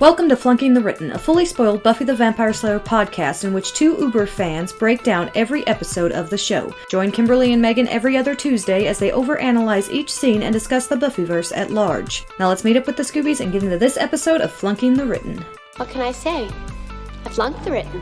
Welcome to Flunking the Written, a fully spoiled Buffy the Vampire Slayer podcast in which two Uber fans break down every episode of the show. Join Kimberly and Megan every other Tuesday as they overanalyze each scene and discuss the Buffyverse at large. Now let's meet up with the Scoobies and get into this episode of Flunking the Written. What can I say? I flunked the written.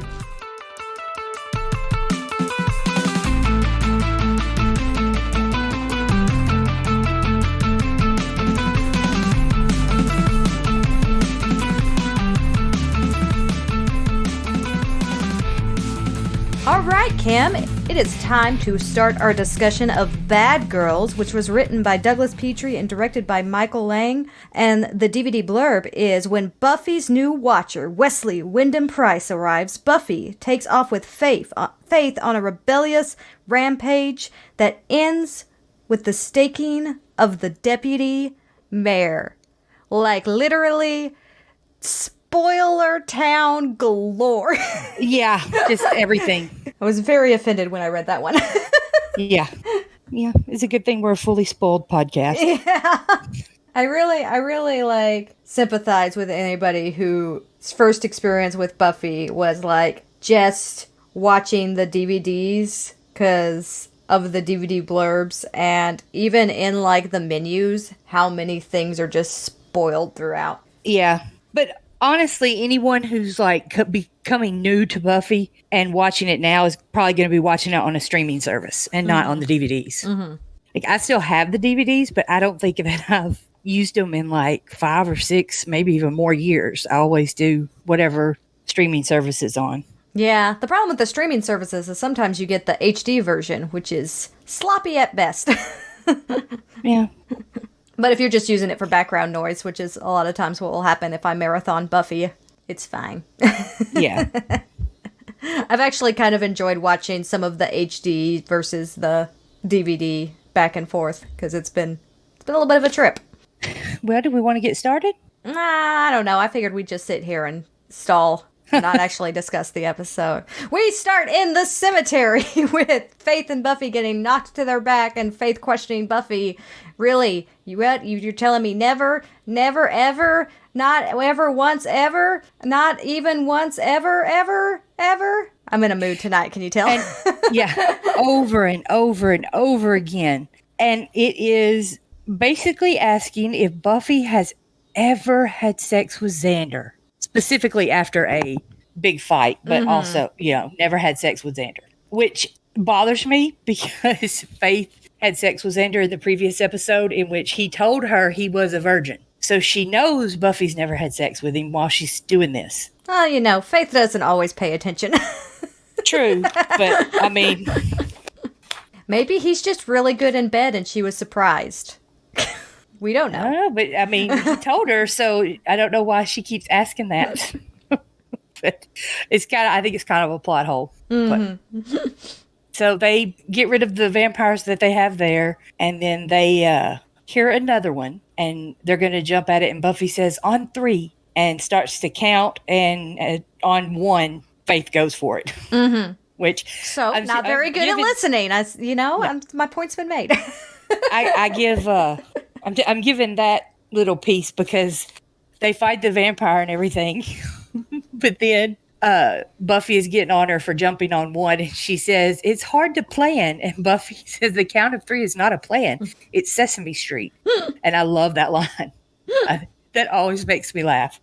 Alright, Kim, it is time to start our discussion of Bad Girls, which was written by Douglas Petrie and directed by Michael Lang. And the DVD blurb is, when Buffy's new watcher, Wesley Wyndham Price, arrives, Buffy takes off with Faith on a rebellious rampage that ends with the staking of the deputy mayor. Like, literally, spoiler town galore. Yeah, just everything. I was very offended when I read that one. Yeah, it's a good thing we're a fully spoiled podcast. Yeah. I really like sympathize with anybody whose first experience with Buffy was like just watching the DVDs because of the DVD blurbs, and even in like the menus, how many things are just spoiled throughout. Yeah, but honestly, anyone who's like becoming new to Buffy and watching it now is probably going to be watching it on a streaming service and not on the DVDs. Mm-hmm. Like, I still have the DVDs, but I don't think that I've used them in like 5 or 6, maybe even more years. I always do whatever streaming service is on. Yeah, the problem with the streaming services is sometimes you get the HD version, which is sloppy at best. Yeah. But if you're just using it for background noise, which is a lot of times what will happen if I marathon Buffy, it's fine. Yeah. I've actually kind of enjoyed watching some of the HD versus the DVD back and forth, because it's been a little bit of a trip. Well, do we want to get started? I don't know. I figured we'd just sit here and stall, not actually discuss the episode. We start in the cemetery with Faith and Buffy getting knocked to their back and Faith questioning Buffy. Really? You're telling me never, ever, not ever, once, ever, not even once, ever, ever? I'm in a mood tonight, can you tell? And, yeah, over and over and over again. And it is basically asking if Buffy has ever had sex with Xander, specifically after a big fight, but also, never had sex with Xander, which bothers me because Faith had sex with Xander in the previous episode in which he told her he was a virgin. So she knows Buffy's never had sex with him while she's doing this. Oh, Faith doesn't always pay attention. True, but I mean... Maybe he's just really good in bed and she was surprised. We don't know. I don't know, but I mean, he told her, so I don't know why she keeps asking that. But I think it's kind of a plot hole. Mm-hmm. So they get rid of the vampires that they have there, and then they hear another one, and they're going to jump at it, and Buffy says, on 3, and starts to count, and on 1, Faith goes for it. Mm-hmm. Which, so, not very good at listening. My point's been made. I'm giving that little piece because they fight the vampire and everything. But then Buffy is getting on her for jumping on 1, and she says, it's hard to plan. And Buffy says, the count of 3 is not a plan. It's Sesame Street. And I love that line. That always makes me laugh.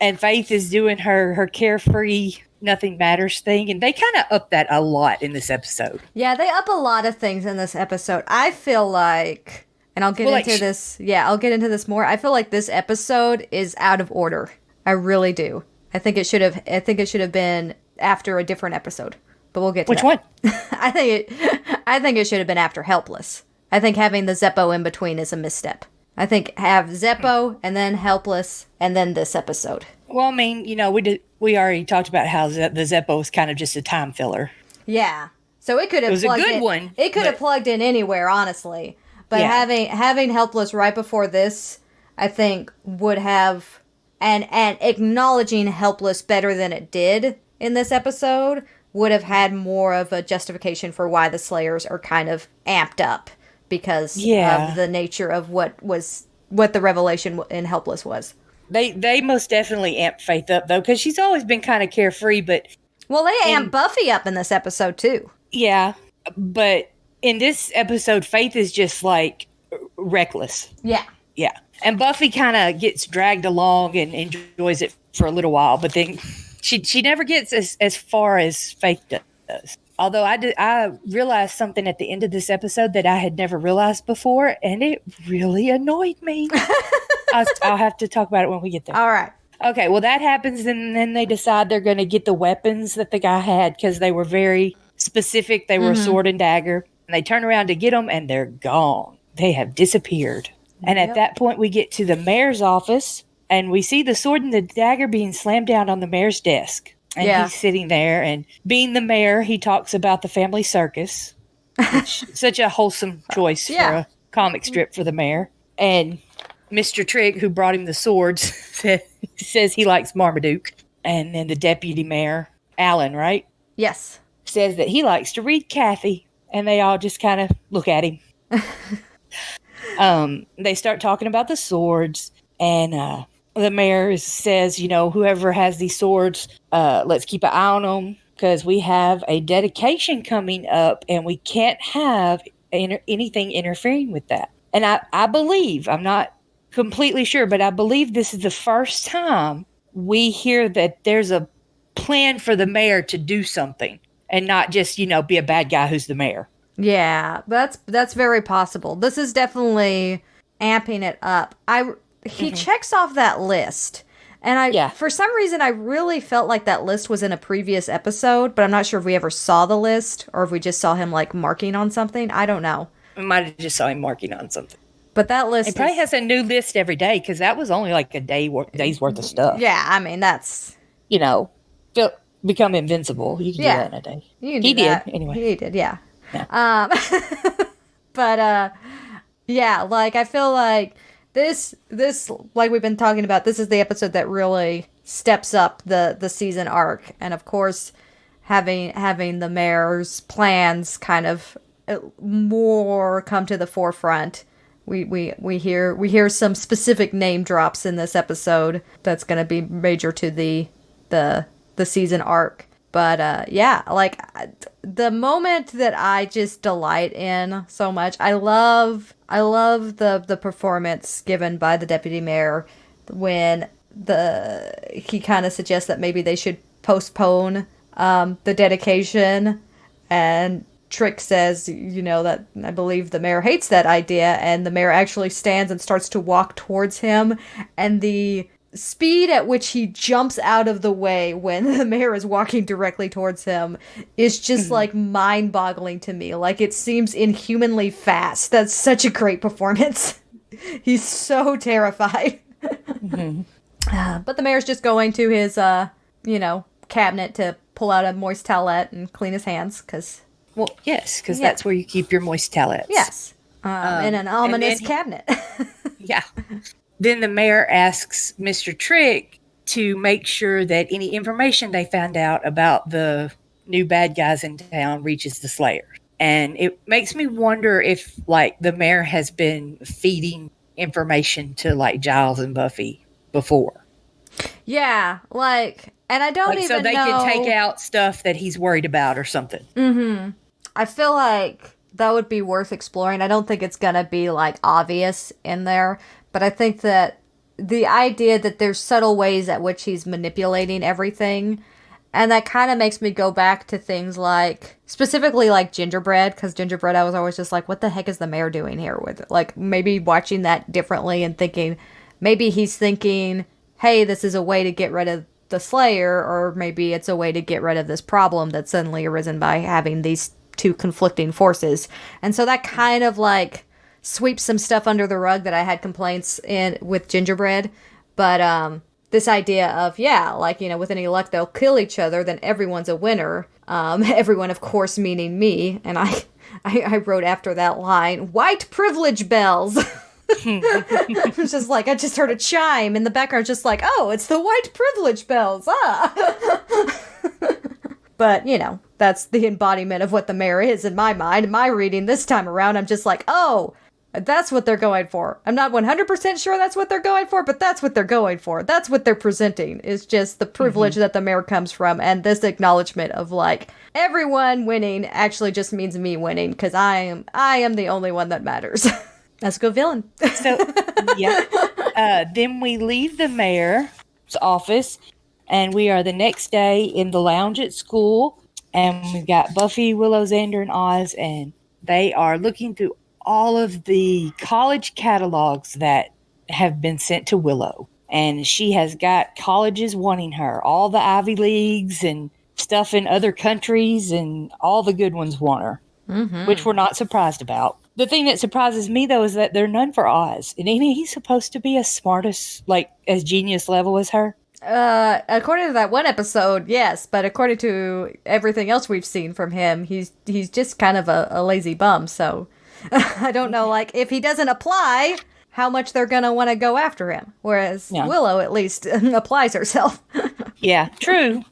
And Faith is doing her carefree, nothing matters thing. And they kind of up that a lot in this episode. Yeah, they up a lot of things in this episode. I feel like, and I'll get into this. Yeah, I'll get into this more. I feel like this episode is out of order. I really do. I think it should have been after a different episode. But we'll get to Which one? I think it should have been after Helpless. I think having the Zeppo in between is a misstep. I think have Zeppo and then Helpless and then this episode. Well, I mean, we already talked about how the Zeppo was kind of just a time filler. Yeah. So it could have plugged in. It was a good one. It could have plugged in anywhere, honestly. But having Helpless right before this, I think would have, and acknowledging Helpless better than it did in this episode would have had more of a justification for why the Slayers are kind of amped up because of the nature of what the revelation in Helpless was. They most definitely amp Faith up, though, because she's always been kind of carefree, but... Well, they amp Buffy up in this episode, too. Yeah, but in this episode, Faith is just, like, reckless. Yeah. Yeah. And Buffy kind of gets dragged along and enjoys it for a little while, but then she never gets as far as Faith does. Although I realized something at the end of this episode that I had never realized before, and it really annoyed me. I'll have to talk about it when we get there. All right. Okay, well, that happens, and then they decide they're going to get the weapons that the guy had because they were very specific. They were a sword and dagger. And they turn around to get them, and they're gone. They have disappeared. And at that point, we get to the mayor's office, and we see the sword and the dagger being slammed down on the mayor's desk. And he's sitting there, and being the mayor, he talks about the family circus, which is such a wholesome choice for a comic strip for the mayor. And Mr. Trigg, who brought him the swords, says he likes Marmaduke. And then the deputy mayor, Alan, right? Yes. Says that he likes to read Kathy. And they all just kind of look at him. They start talking about the swords. And the mayor says, whoever has these swords, let's keep an eye on them. Because we have a dedication coming up. And we can't have anything interfering with that. And I believe, I'm not completely sure, but I believe this is the first time we hear that there's a plan for the mayor to do something and not just, be a bad guy who's the mayor. Yeah, that's very possible. This is definitely amping it up. He checks off that list. And for some reason, I really felt like that list was in a previous episode, but I'm not sure if we ever saw the list or if we just saw him like marking on something. I don't know. We might have just saw him marking on something. But that list It probably has a new list every day because that was only like a day's worth of stuff. Yeah, I mean, that's... become invincible. You can do that in a day. He did, anyway. He did, yeah. But, like, I feel like this, like we've been talking about, this is the episode that really steps up the season arc. And, of course, having the mayor's plans kind of more come to the forefront. We hear some specific name drops in this episode that's going to be major to the season arc. But the moment that I just delight in so much, I love the performance given by the deputy mayor when he kind of suggests that maybe they should postpone the dedication, and Trick says, that I believe the mayor hates that idea, and the mayor actually stands and starts to walk towards him, and the speed at which he jumps out of the way when the mayor is walking directly towards him is just like mind-boggling to me. Like, it seems inhumanly fast. That's such a great performance. He's so terrified. But the mayor's just going to his, cabinet to pull out a moist towelette and clean his hands, because... Well, yes, because that's where you keep your moist towelettes. Yes. In an ominous cabinet. Yeah. Then the mayor asks Mr. Trick to make sure that any information they found out about the new bad guys in town reaches the Slayer. And it makes me wonder if, the mayor has been feeding information to, Giles and Buffy before. Yeah, and I don't even know... So they can take out stuff that he's worried about or something. Mm-hmm. I feel like that would be worth exploring. I don't think it's going to be, obvious in there. But I think that the idea that there's subtle ways at which he's manipulating everything, and that kind of makes me go back to things specifically Gingerbread, because Gingerbread, I was always just like, what the heck is the mayor doing here with it? Maybe watching that differently and thinking, maybe he's thinking, hey, this is a way to get rid of the Slayer, or maybe it's a way to get rid of this problem that's suddenly arisen by having these two conflicting forces. And so that kind of sweeps some stuff under the rug that I had complaints with Gingerbread. But this idea of, with any luck they'll kill each other, then everyone's a winner. Everyone, of course, meaning me. And I wrote after that line, white privilege bells. It's just I just heard a chime in the background, just oh, it's the white privilege bells. But, that's the embodiment of what the mayor is in my mind. My reading this time around, I'm just oh, That's what they're going for. I'm not 100% sure that's what they're going for, but that's what they're going for. That's what they're presenting, is just the privilege that the mayor comes from, and this acknowledgement of, like, everyone winning actually just means me winning, because I am the only one that matters. Let's go villain. So, yeah. Then we leave the mayor's office, and we are the next day in the lounge at school, and we've got Buffy, Willow, Xander, and Oz, and they are looking through all of the college catalogs that have been sent to Willow. And she has got colleges wanting her, all the Ivy Leagues and stuff in other countries, and all the good ones want her, which we're not surprised about. The thing that surprises me, though, is that there are none for Oz. And ain't he supposed to be as smart as, like, as genius level as her? According to that one episode, yes, but according to everything else we've seen from him, he's just kind of a lazy bum, so I don't know, like, if he doesn't apply, how much they're gonna want to go after him. Whereas Willow, at least, applies herself. Yeah, true.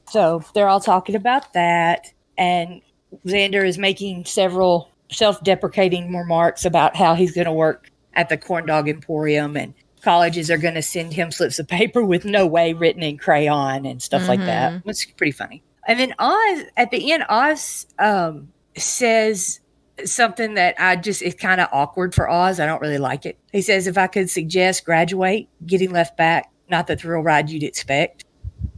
So they're all talking about that, and Xander is making several self-deprecating remarks about how he's going to work at the corn dog emporium, and colleges are going to send him slips of paper with "no way" written in crayon and stuff like that. It's pretty funny. And then Oz, at the end, Oz says something that it's kind of awkward for Oz. I don't really like it. He says, if I could suggest graduate, getting left back, not the thrill ride you'd expect.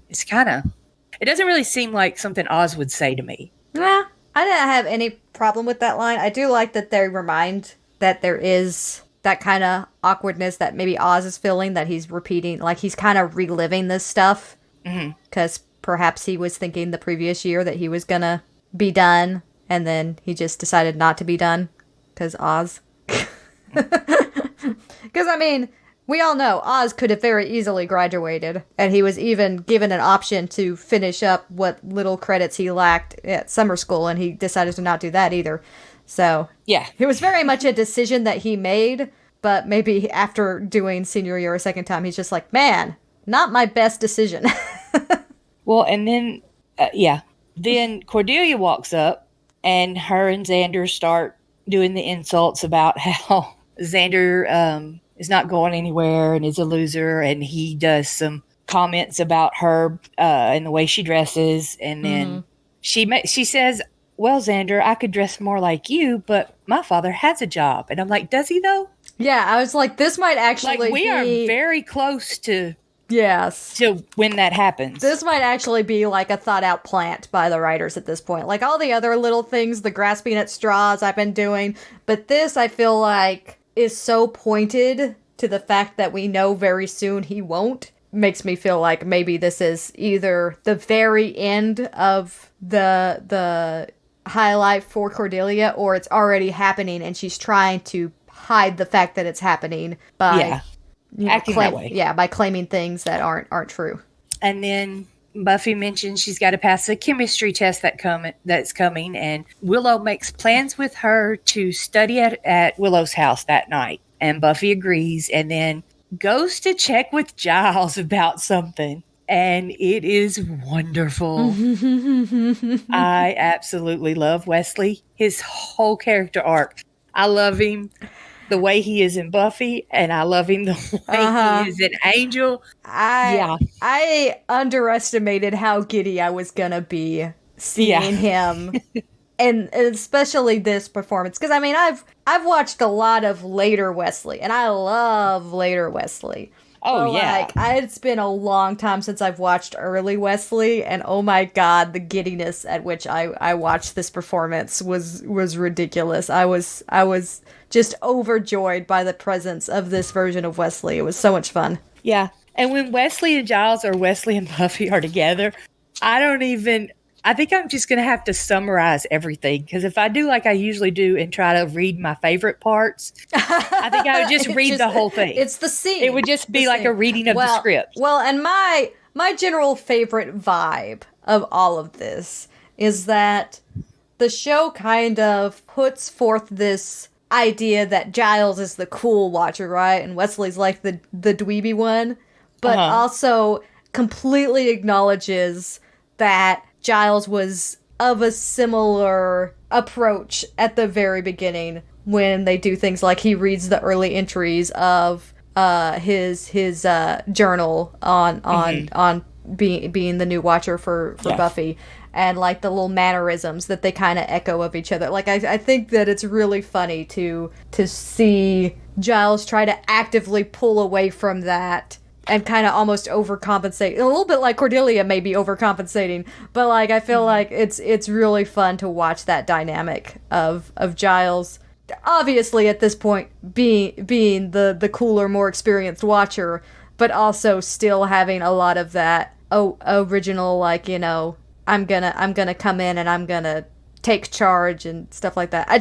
It doesn't really seem like something Oz would say to me. Yeah, I didn't have any problem with that line. I do like that they remind that there is that kind of awkwardness that maybe Oz is feeling, that he's repeating, like he's kind of reliving this stuff. Because perhaps he was thinking the previous year that he was going to be done, and then he just decided not to be done because Oz. Because, I mean, we all know Oz could have very easily graduated, and he was even given an option to finish up what little credits he lacked at summer school, and he decided to not do that either. So, yeah, it was very much a decision that he made, but maybe after doing senior year a second time, he's just like, man, not my best decision. Well, and then, then Cordelia walks up, and her and Xander start doing the insults about how Xander is not going anywhere and is a loser, and he does some comments about her and the way she dresses, and then she says, well, Xander, I could dress more like you, but my father has a job. And I'm like, does he though? Yeah, I was like, this might actually we are very close to when that happens. This might actually be like a thought out plant by the writers at this point. Like all the other little things, the grasping at straws I've been doing. But this, I feel like, is so pointed to the fact that we know very soon he won't. Makes me feel like maybe this is either the very end of the highlight for Cordelia, or it's already happening and she's trying to hide the fact that it's happening by acting that way. Yeah, by claiming things that aren't true. And then Buffy mentions she's got to pass a chemistry test that's coming, and Willow makes plans with her to study at Willow's house that night. And Buffy agrees, and then goes to check with Giles about something. And it is wonderful. I absolutely love Wesley. His whole character arc. I love him the way he is in Buffy, and I love him the way he is in Angel. I underestimated how giddy I was gonna be seeing him, and especially this performance. Because I mean, I've watched a lot of later Wesley, and I love later Wesley. Oh, but it's been a long time since I've watched early Wesley, and oh my god, the giddiness at which I watched this performance was ridiculous. I was just overjoyed by the presence of this version of Wesley. It was so much fun. Yeah. And when Wesley and Giles or Wesley and Buffy are together, I think I'm just going to have to summarize everything, because if I do like I usually do and try to read my favorite parts, I think I would just read the whole thing. It's the scene. It would just be like a reading of the script. Well, and my general favorite vibe of all of this is that the show kind of puts forth this idea that Giles is the cool watcher, right? And Wesley's like the dweeby one, but also completely acknowledges that Giles was of a similar approach at the very beginning when they do things like he reads the early entries of his journal on being the new watcher for Buffy, and like the little mannerisms that they kind of echo of each other. Like I think that it's really funny to see Giles try to actively pull away from that and kind of almost overcompensate. A little bit like Cordelia may be overcompensating, but like I feel like it's really fun to watch that dynamic of Giles, obviously at this point being the cooler, more experienced watcher, but also still having a lot of that original, like, you know, I'm gonna come in and I'm gonna take charge and stuff like that. I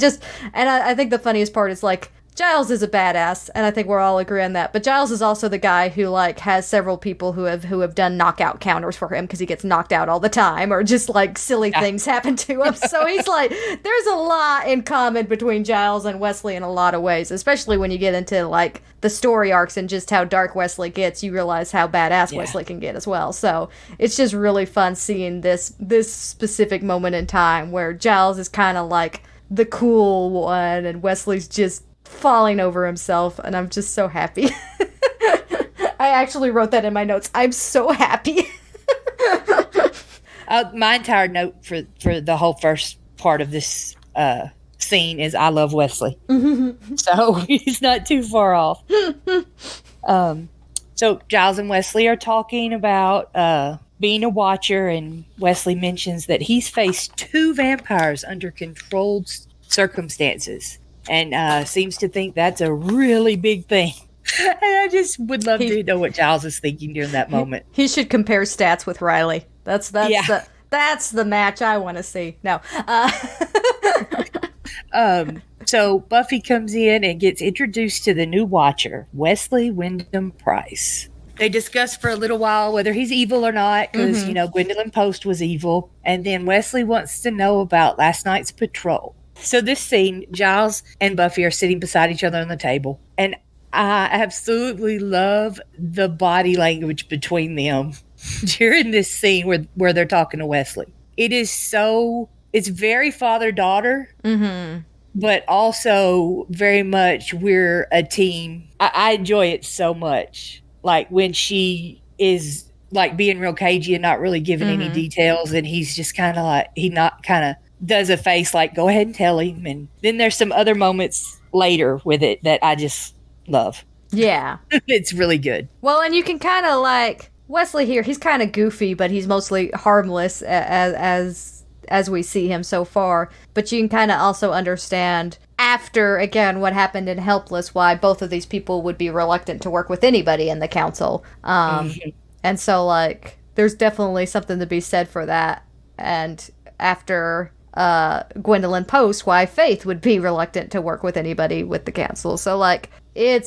think the funniest part is, like, Giles is a badass, and I think we're all agree on that. But Giles is also the guy who, like, has several people who have done knockout counters for him because he gets knocked out all the time, or just, like, silly things happen to him. So he's like, there's a lot in common between Giles and Wesley in a lot of ways, especially when you get into, like, the story arcs and just how dark Wesley gets. You realize how badass Wesley can get as well. So it's just really fun seeing this specific moment in time where Giles is kind of like the cool one and Wesley's just falling over himself, and I'm just so happy. I actually wrote that in my notes. I'm so happy. My entire note for the whole first part of this scene is I love Wesley. So he's not too far off. So Giles and Wesley are talking about being a watcher, and Wesley mentions that he's faced 2 vampires under controlled circumstances, and seems to think that's a really big thing. And I just would love to know what Giles is thinking during that moment. He should compare stats with Riley. That's the match I want to see. No. So Buffy comes in and gets introduced to the new watcher, Wesley Wyndham Price. They discuss for a little while whether he's evil or not, because, you know, Gwendolyn Post was evil. And then Wesley wants to know about last night's patrol. So this scene, Giles and Buffy are sitting beside each other on the table. And I absolutely love the body language between them during this scene where they're talking to Wesley. It's very father-daughter, but also very much we're a team. I enjoy it so much. Like when she is like being real cagey and not really giving any details, and he's just kind of like, does a face like, go ahead and tell him. And then there's some other moments later with it that I just love. Yeah. It's really good. Well, and you can kind of like Wesley here, he's kind of goofy, but he's mostly harmless as we see him so far. But you can kind of also understand after, again, what happened in Helpless, why both of these people would be reluctant to work with anybody in the council. And so, like, there's definitely something to be said for that. And after Gwendolyn Post, why Faith would be reluctant to work with anybody with the council. So, like, they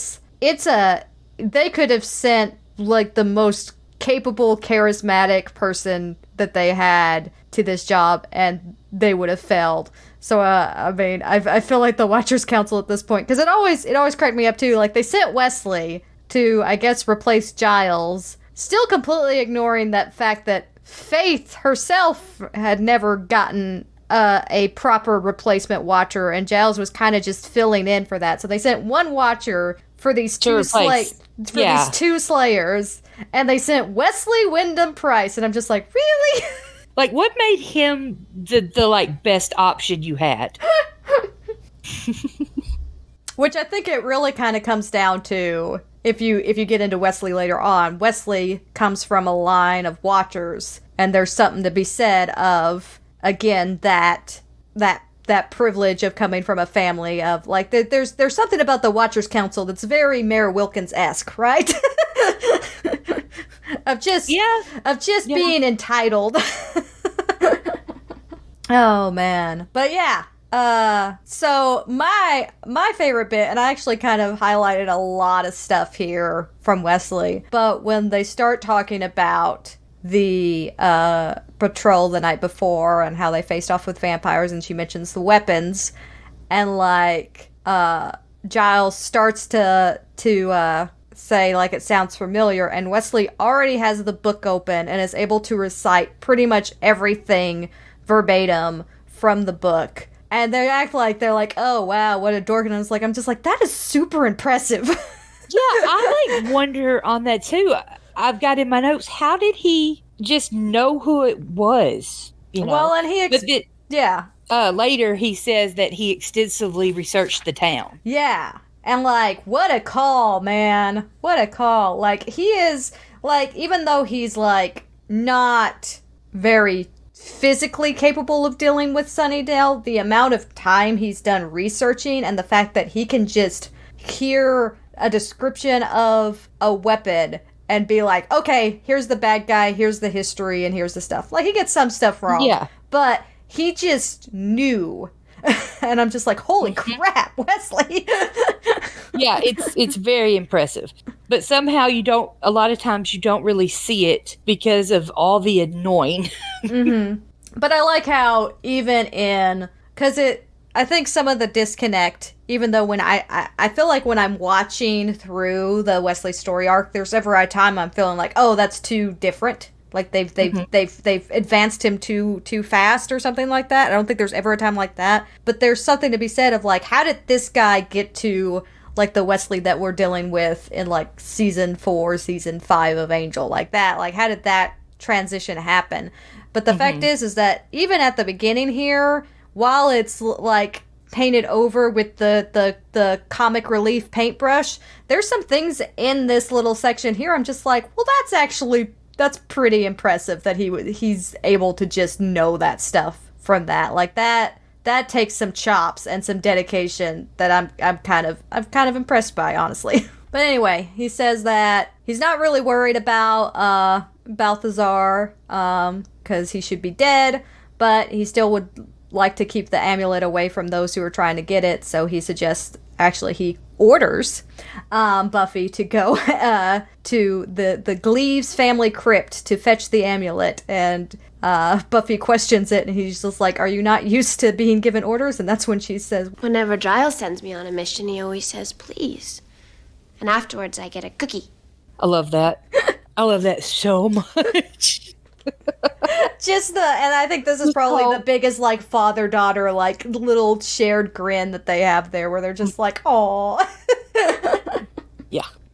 could have sent, like, the most capable, charismatic person that they had to this job, and they would have failed. So, I mean, I feel like the Watchers Council at this point, because it always cracked me up, too. Like, they sent Wesley to, I guess, replace Giles, still completely ignoring that fact that Faith herself had never gotten a proper replacement watcher, and Giles was kind of just filling in for that. So they sent one watcher for these two slayers, and they sent Wesley Wyndham Price, and I'm just like, really? Like, what made him the like best option you had? Which I think it really kind of comes down to, if you get into Wesley later on, Wesley comes from a line of watchers, and there's something to be said of, again, that privilege of coming from a family of, like, there's something about the Watchers Council that's very Mayor Wilkins-esque, right? of just being entitled. Oh man. But yeah. So my favorite bit, and I actually kind of highlighted a lot of stuff here from Wesley, but when they start talking about the patrol the night before and how they faced off with vampires, and she mentions the weapons, and like Giles starts to say, like, it sounds familiar, and Wesley already has the book open and is able to recite pretty much everything verbatim from the book. And they act like they're like, oh, wow, what a dork. And I'm just like, that is super impressive. Yeah, I wonder on that too. I've got in my notes, how did he just know who it was? Well, and yeah. Later he says that he extensively researched the town. Yeah. And what a call, man. What a call. He is, even though he's, not very physically capable of dealing with Sunnydale, the amount of time he's done researching and the fact that he can just hear a description of a weapon and be like, okay, here's the bad guy, here's the history, and here's the stuff. He gets some stuff wrong. Yeah. But he just knew. And I'm just like, holy crap, Wesley. Yeah, it's very impressive. But somehow a lot of times you don't really see it because of all the annoying. Mm-hmm. But I like how because I think some of the disconnect, even though when I feel like when I'm watching through the Wesley story arc, there's ever a time I'm feeling like, oh, that's too different. They've advanced him too fast or something like that. I don't think there's ever a time like that. But there's something to be said of how did this guy get to the Wesley that we're dealing with in season 4, season 5 of Angel, that? How did that transition happen? But the fact is that even at the beginning here, while it's painted over with the comic relief paintbrush, there's some things in this little section here I'm just like, well, that's pretty impressive that he's able to just know that stuff from that. That takes some chops and some dedication that I'm kind of impressed by, honestly. But anyway, he says that he's not really worried about Balthazar because he should be dead, but he still would like to keep the amulet away from those who are trying to get it. So he orders Buffy to go to the Gleaves family crypt to fetch the amulet, and Buffy questions it, and he's just like, are you not used to being given orders? And that's when she says, whenever Giles sends me on a mission, he always says, please. And afterwards, I get a cookie. I love that. I love that so much. And I think this is probably the biggest father-daughter little shared grin that they have there, where they're just like, "Aw."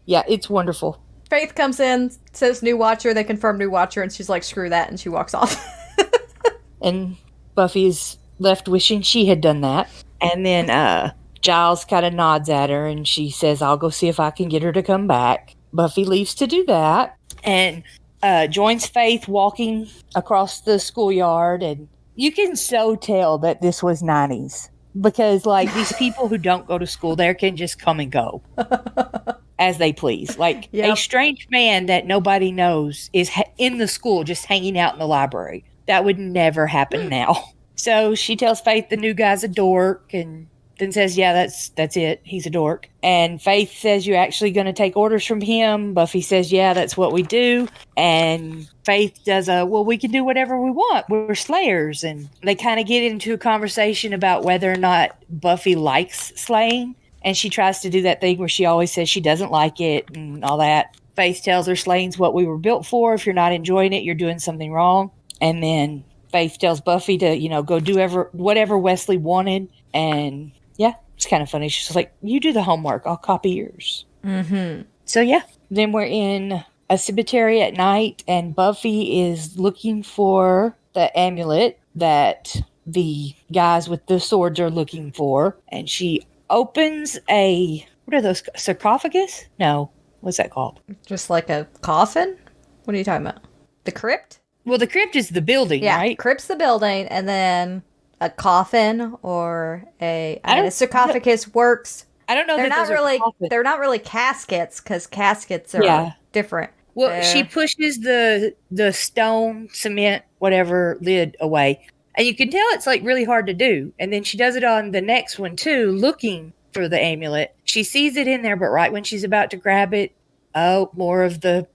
Yeah, it's wonderful. Faith comes in, says new watcher, they confirm new watcher, and she's like, screw that, and she walks off. And Buffy's left wishing she had done that. And then Giles kind of nods at her, and she says, I'll go see if I can get her to come back. Buffy leaves to do that, and joins Faith walking across the schoolyard, and you can so tell that this was 90s, because these people who don't go to school there can just come and go as they please. A strange man that nobody knows is in the school just hanging out in the library. That would never happen now. So she tells Faith the new guy's a dork, and then says, yeah, that's it. He's a dork. And Faith says, you're actually going to take orders from him. Buffy says, yeah, that's what we do. And Faith does we can do whatever we want. We're slayers. And they kind of get into a conversation about whether or not Buffy likes slaying. And she tries to do that thing where she always says she doesn't like it and all that. Faith tells her slaying's what we were built for. If you're not enjoying it, you're doing something wrong. And then Faith tells Buffy to, go do whatever Wesley wanted. And yeah, it's kind of funny. She's like, you do the homework. I'll copy yours. Mm-hmm. So yeah, then we're in a cemetery at night, and Buffy is looking for the amulet that the guys with the swords are looking for. And she opens what are those, sarcophagus? No, what's that called? Just like a coffin? What are you talking about? The crypt? Well, the crypt is the building, right? Crypt's the building, and then a coffin or a sarcophagus works. I don't know. They're not really caskets, because caskets are different. Well, she pushes the stone, cement, whatever lid away, and you can tell it's really hard to do. And then she does it on the next one too, looking for the amulet. She sees it in there, but right when she's about to grab it, more of the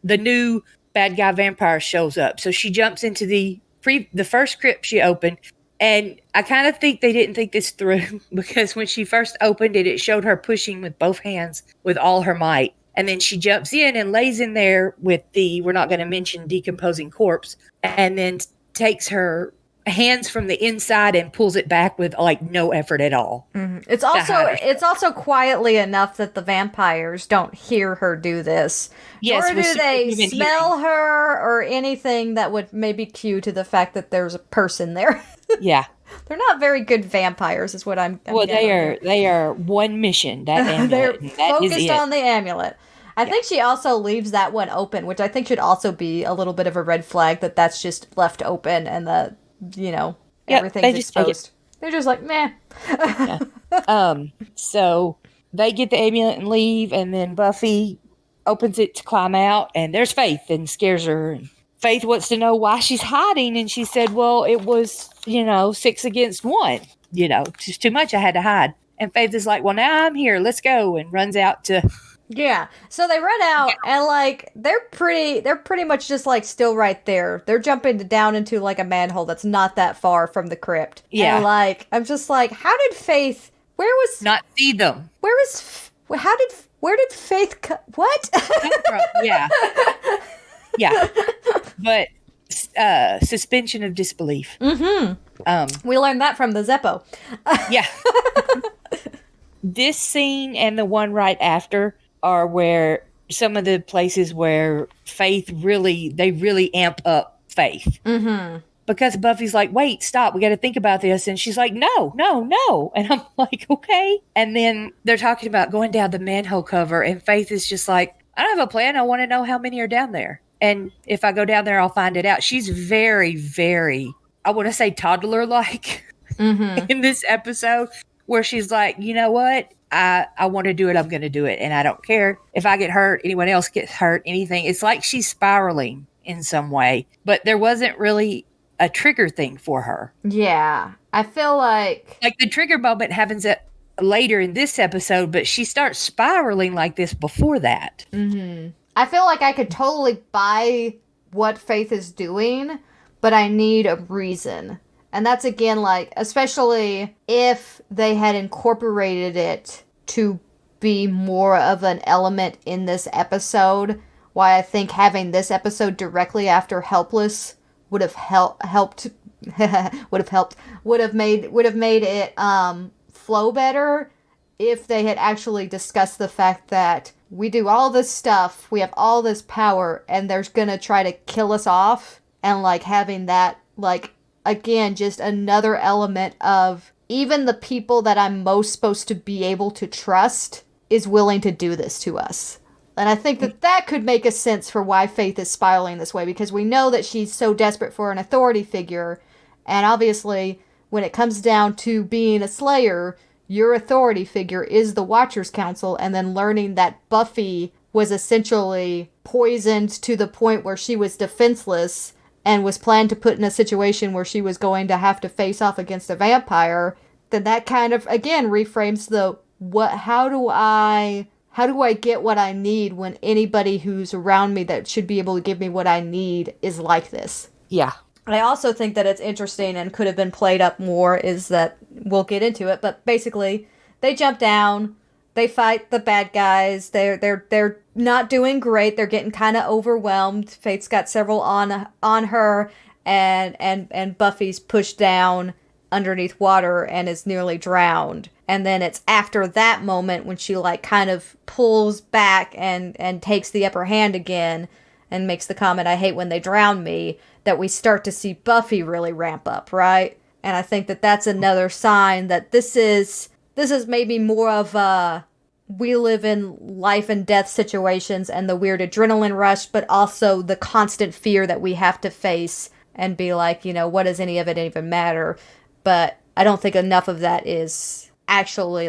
new bad guy vampire shows up. So she jumps into the first crypt she opened. And I kind of think they didn't think this through, because when she first opened it, it showed her pushing with both hands with all her might. And then she jumps in and lays in there with we're not going to mention decomposing corpse, and then takes her hands from the inside and pulls it back with like no effort at all. It's also quietly enough that the vampires don't hear her do this. Yes, Nor do they even smell her or anything that would maybe cue to the fact that there's a person there. Yeah. They're not very good vampires, is what I'm Well, gathering. they are one mission. That amulet. They're and that is focused it. on the amulet. I think she also leaves that one open, which I think should also be a little bit of a red flag that that's just left open and that, Yep, everything's they just take it. exposed. They're just like, meh. So they get the amulet and leave, and then Buffy opens it to climb out, and there's Faith and scares her. And Faith wants to know why she's hiding, and she said, well, it was, 6 against 1. Just too much. I had to hide. And Faith is like, well, now I'm here. Let's go. And runs out to... Yeah. So they run out and they're pretty much just still right there. They're jumping down into a manhole that's not that far from the crypt. Yeah. And I'm just like, how did Faith, Not see them. where did Faith what? Yeah. Yeah. But suspension of disbelief. We learned that from the Zeppo. Yeah. This scene and the one right after are where some of the places where Faith really amp up Faith. Mm-hmm. Because Buffy's like, wait, stop, we got to think about this. And she's like, no. And I'm like, okay. And then they're talking about going down the manhole cover, and Faith is just like, I don't have a plan. I want to know how many are down there. And if I go down there, I'll find it out. She's very, very, I want to say toddler-like in this episode, where she's like, you know what? I want to do it. I'm going to do it. And I don't care if I get hurt, anyone else gets hurt, anything. It's like she's spiraling in some way. But there wasn't really a trigger thing for her. Yeah. I feel like the trigger moment happens later in this episode, but she starts spiraling like this before that. I feel like I could totally buy what Faith is doing, but I need a reason. And that's again, especially if they had incorporated it to be more of an element in this episode, why I think having this episode directly after Helpless would have helped would have made it flow better if they had actually discussed the fact that we do all this stuff, we have all this power, and they're gonna try to kill us off, and having that again, just another element of even the people that I'm most supposed to be able to trust is willing to do this to us. And I think that could make a sense for why Faith is spiraling this way, because we know that she's so desperate for an authority figure. And obviously, when it comes down to being a Slayer, your authority figure is the Watchers Council, and then learning that Buffy was essentially poisoned to the point where she was defenseless and was planned to put in a situation where she was going to have to face off against a vampire, then that kind of, again, reframes how do I get what I need when anybody who's around me that should be able to give me what I need is like this? Yeah. I also think that it's interesting and could have been played up more is that, we'll get into it, but basically, they jump down, they fight the bad guys, they're not doing great, they're getting kind of overwhelmed. Faith's got several on her, and Buffy's pushed down underneath water and is nearly drowned. And then it's after that moment when she kind of pulls back and takes the upper hand again and makes the comment, I hate when they drown me, that we start to see Buffy really ramp up, right? And I think that that's another sign that this is maybe more of a we live in life and death situations and the weird adrenaline rush, but also the constant fear that we have to face and be like, what does any of it even matter? But I don't think enough of that is actually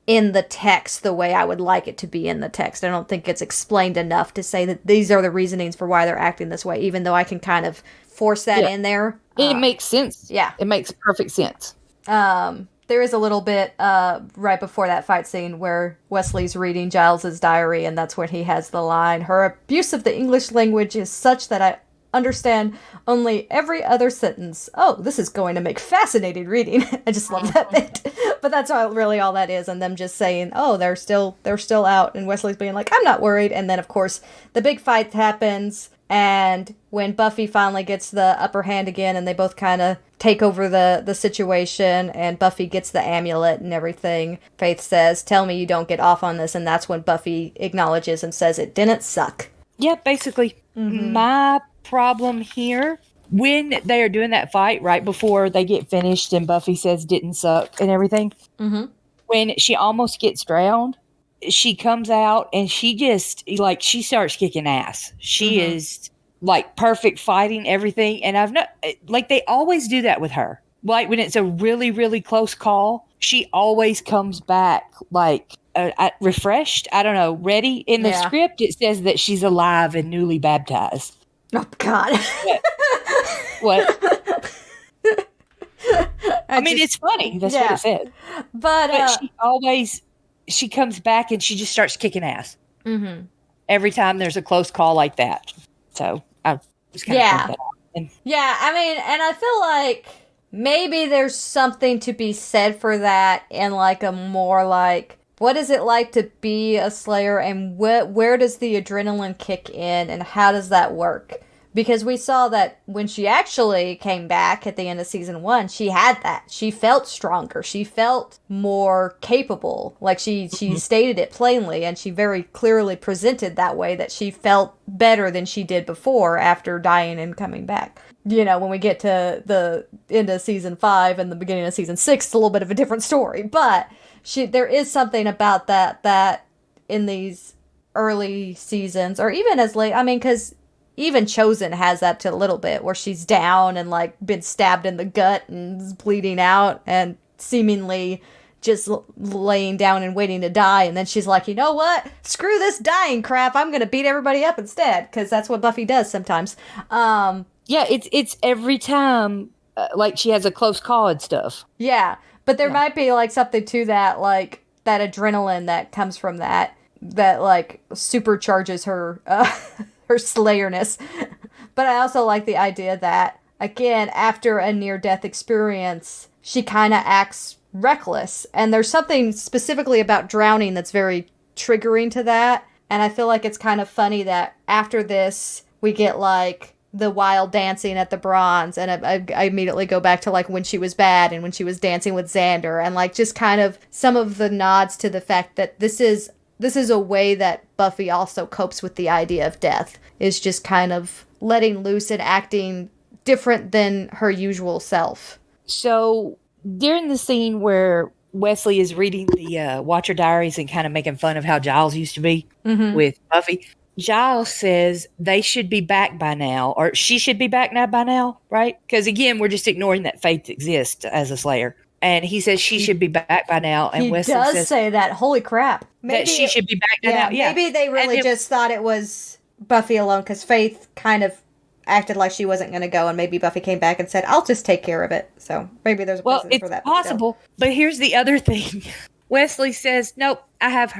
in the text the way I would like it to be in the text. I don't think it's explained enough to say that these are the reasonings for why they're acting this way, even though I can kind of force that in there. It makes sense. Yeah. It makes perfect sense. There is a little bit right before that fight scene where Wesley's reading Giles's diary, and that's when he has the line, her abuse of the English language is such that understand only every other sentence. Oh, this is going to make fascinating reading. I just love that bit. But that's really all that is, and them just saying, oh, they're still out, and Wesley's being like, I'm not worried. And then, of course, the big fight happens, and when Buffy finally gets the upper hand again, and they both kind of take over the situation, and Buffy gets the amulet and everything, Faith says, tell me you don't get off on this, and that's when Buffy acknowledges and says it didn't suck. Yeah, basically. My problem here, when they are doing that fight right before they get finished and Buffy says didn't suck and everything, when she almost gets drowned, she comes out and she just, like, she starts kicking ass. She is, like, perfect fighting everything. And I've not, like, they always do that with her. Like, when it's a really, really close call, she always comes back, like, refreshed. I don't know, ready. In the script, it says that she's alive and newly baptized. Oh, God. What? I mean, it's funny. That's what it said. But she comes back and she just starts kicking ass. Every time there's a close call like that. So I just kind of think that out. Yeah, I mean, and I feel like maybe there's something to be said for that in like a more like, what is it like to be a Slayer, and where does the adrenaline kick in, and how does that work? Because we saw that when she actually came back at the end of season 1, she had that. She felt stronger. She felt more capable. Like she stated it plainly, and she very clearly presented that way, that she felt better than she did before after dying and coming back. You know, when we get to the end of season 5 and the beginning of season 6, it's a little bit of a different story. But there is something about that in these early seasons, or even as late, I mean, because even Chosen has that to a little bit, where she's down and like been stabbed in the gut and is bleeding out and seemingly just laying down and waiting to die. And then she's like, you know what? Screw this dying crap. I'm going to beat everybody up instead. Because that's what Buffy does sometimes. Yeah, it's every time like she has a close call and stuff. Yeah. But there might be like something to that, like that adrenaline that comes from that like supercharges her her slayerness. But I also like the idea that, again, after a near-death experience, she kind of acts reckless. And there's something specifically about drowning that's very triggering to that. And I feel like it's kind of funny that after this, we get like the wild dancing at the Bronze, and I immediately go back to like when she was bad and when she was dancing with Xander, and like just kind of some of the nods to the fact that this is a way that Buffy also copes with the idea of death, is just kind of letting loose and acting different than her usual self. So during the scene where Wesley is reading the Watcher Diaries and kind of making fun of how Giles used to be with Buffy, Giles says they should be back by now, or she should be back by now, right? Because again, we're just ignoring that Faith exists as a Slayer. And he says she should be back by now. And Wesley says say that. Holy crap. Maybe that she should be back by now. Yeah. Maybe they really just thought it was Buffy alone, because Faith kind of acted like she wasn't going to go, and maybe Buffy came back and said, I'll just take care of it. So maybe there's a precedent for that. Well, it's possible. But here's the other thing. Wesley says, nope, I have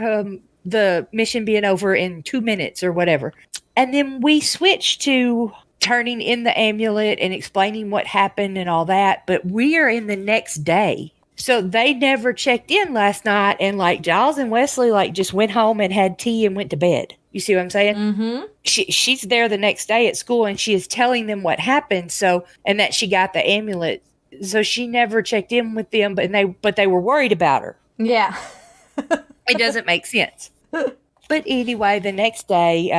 the mission being over in 2 minutes or whatever. And then we switch to turning in the amulet and explaining what happened and all that. But we are in the next day. So they never checked in last night. And like Giles and Wesley like just went home and had tea and went to bed. You see what I'm saying? Mm-hmm. She's there the next day at school, and she is telling them what happened. So, and that she got the amulet. So she never checked in with them, but they were worried about her. Yeah. It doesn't make sense. But anyway, the next day,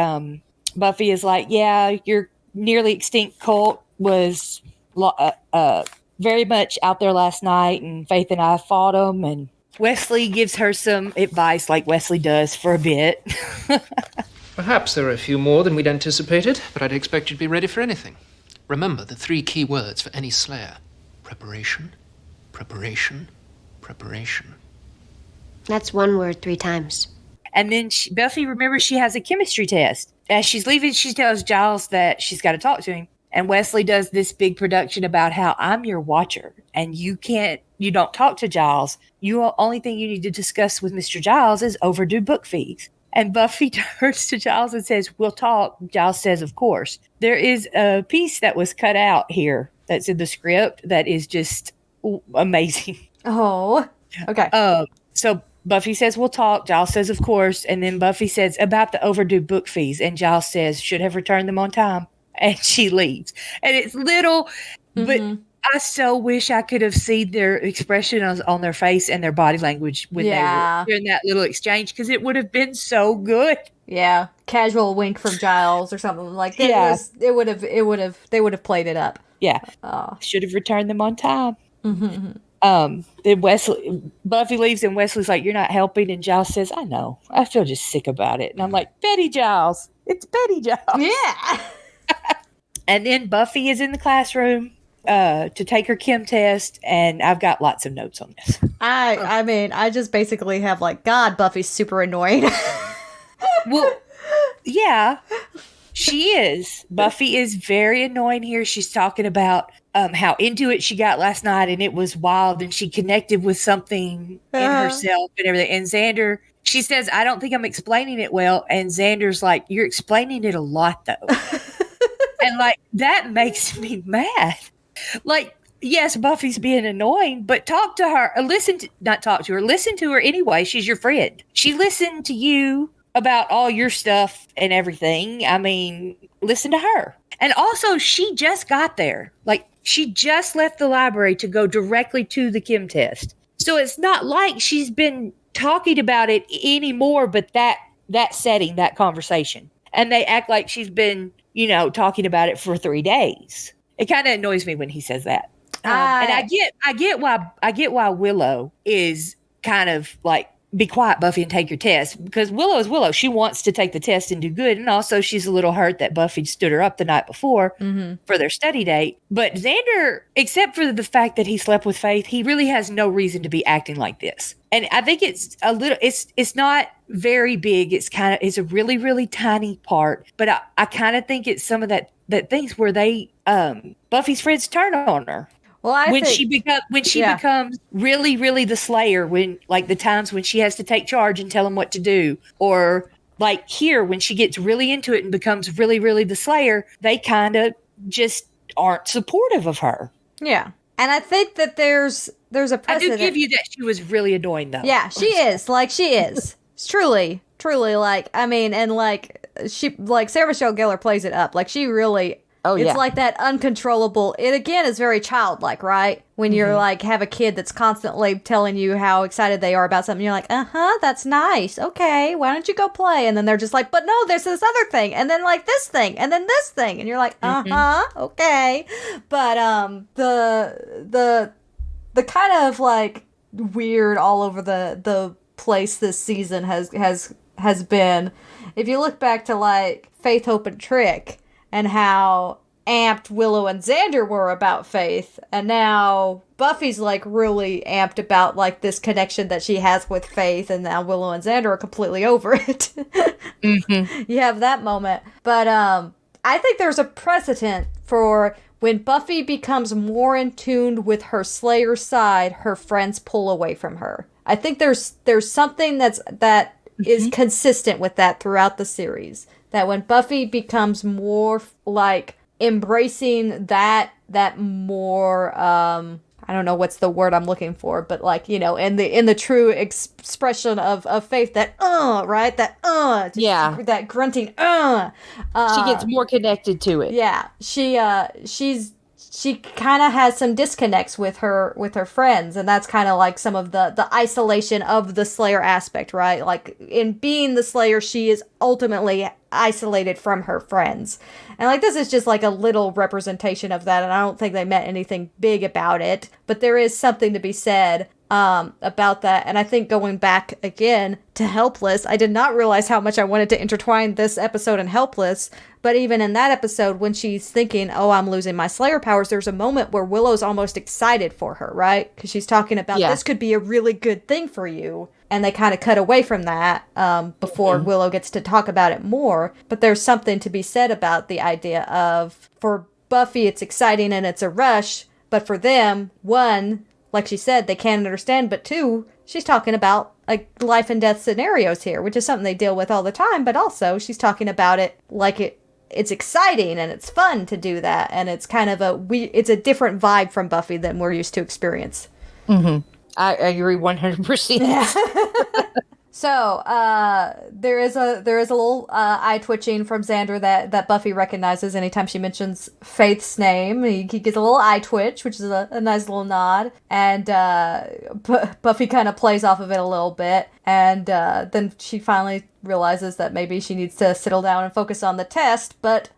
Buffy is like, yeah, your nearly extinct cult was very much out there last night, and Faith and I fought them. And Wesley gives her some advice, like Wesley does, for a bit. Perhaps there are a few more than we'd anticipated, but I'd expect you'd be ready for anything. Remember the 3 key words for any Slayer: preparation, preparation, preparation. That's one word 3 times. And then Buffy remembers she has a chemistry test. As she's leaving, she tells Giles that she's got to talk to him. And Wesley does this big production about how I'm your watcher, and you don't talk to Giles. Only thing you need to discuss with Mr. Giles is overdue book fees. And Buffy turns to Giles and says, "We'll talk." Giles says, "Of course." There is a piece that was cut out here that's in the script that is just amazing. Oh, okay. So Buffy says, "We'll talk." Giles says, "Of course." And then Buffy says, "About the overdue book fees." And Giles says, "Should have returned them on time." And she leaves. And it's little, but I so wish I could have seen their expression on their face and their body language when they were doing that little exchange, because it would have been so good. Yeah, casual wink from Giles or something like that. Yeah. They would have played it up. Yeah. Should have returned them on time. Then Buffy leaves and Wesley's like, "You're not helping." And Giles says, "I know. I feel just sick about it." And I'm like, Betty Giles. It's Betty Giles. Yeah. And then Buffy is in the classroom to take her chem test, and I've got lots of notes on this. I mean, I just basically have like, God, Buffy's super annoying. Well, yeah, she is. Buffy is very annoying here. She's talking about how into it she got last night, and it was wild, and she connected with something in herself and everything. And Xander, she says, "I don't think I'm explaining it well." And Xander's like, "You're explaining it a lot, though." And like, that makes me mad. Like, yes, Buffy's being annoying, but talk to her. Listen to her anyway. She's your friend. She listened to you about all your stuff and everything. I mean, listen to her. And also, she just got there. Like, she just left the library to go directly to the chem test. So it's not like she's been talking about it anymore, but that setting, that conversation. And they act like she's been, talking about it for 3 days. It kind of annoys me when he says that. And I get why Willow is kind of like, "Be quiet, Buffy, and take your test," because Willow is Willow. She wants to take the test and do good. And also she's a little hurt that Buffy stood her up the night before for their study date. But Xander, except for the fact that he slept with Faith, he really has no reason to be acting like this. And I think it's a little, it's not very big. It's a really, really tiny part. But I kind of think it's some of that things where they, Buffy's friends turn on her. Well, when she becomes really, really the Slayer, when like the times when she has to take charge and tell them what to do, or like here when she gets really into it and becomes really, really the Slayer, they kind of just aren't supportive of her. Yeah, and I think that there's a precedent. I do give you that she was really annoying, though. Yeah, she is. Like, she is. It's truly, like, I mean, and like she, like Sarah Michelle Gellar plays it up. Like, she really. Oh, yeah. It's like that uncontrollable. It again is very childlike, right? When you're like, have a kid that's constantly telling you how excited they are about something. You're like, that's nice. Okay, why don't you go play? And then they're just like, but no, there's this other thing. And then like this thing. And then this thing. And you're like, okay. But the kind of like weird all over the place this season has been, if you look back to like Faith, Hope, and Trick, and how amped Willow and Xander were about Faith. And now Buffy's like really amped about like this connection that she has with Faith. And now Willow and Xander are completely over it. You have that moment. But I think there's a precedent for when Buffy becomes more in tune with her Slayer side, her friends pull away from her. I think there's something that is consistent with that throughout the series. That when Buffy becomes more like embracing that more I don't know what's the word I'm looking for, but like, in the true expression of Faith, that right, that that grunting she gets more connected to it. Yeah, she kind of has some disconnects with her friends, and that's kind of like some of the isolation of the Slayer aspect, right? Like, in being the Slayer, she is ultimately isolated from her friends. And like, this is just like a little representation of that, and I don't think they meant anything big about it, but there is something to be said about that. And I think going back again to Helpless, I did not realize how much I wanted to intertwine this episode and Helpless, but even in that episode, when she's thinking, oh, I'm losing my Slayer powers, there's a moment where Willow's almost excited for her, right? Because she's talking about, this could be a really good thing for you. And they kind of cut away from that before Willow gets to talk about it more. But there's something to be said about the idea of, for Buffy, it's exciting and it's a rush. But for them, one, like she said, they can't understand. But two, she's talking about like life and death scenarios here, which is something they deal with all the time, but also she's talking about it like it's exciting and it's fun to do that, and it's kind of it's a different vibe from Buffy than we're used to experience. Mm-hmm. I agree 100%. So, there is a little eye twitching from Xander that Buffy recognizes anytime she mentions Faith's name. He gets a little eye twitch, which is a nice little nod. And Buffy kind of plays off of it a little bit. And then she finally realizes that maybe she needs to settle down and focus on the test. But,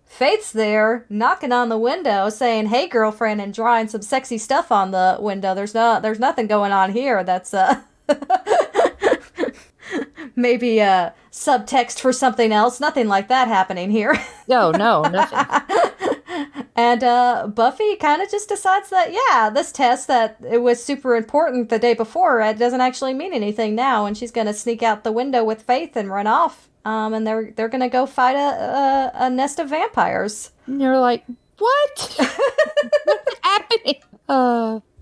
Faith's there, knocking on the window, saying, "Hey, girlfriend," and drawing some sexy stuff on the window. There's nothing going on here. That's maybe a subtext for something else. Nothing like that happening here. No, nothing. And Buffy kind of just decides that, yeah, this test that it was super important the day before, it doesn't actually mean anything now, and she's going to sneak out the window with Faith and run off. And they're going to go fight a nest of vampires. And you're like, what? What's happening?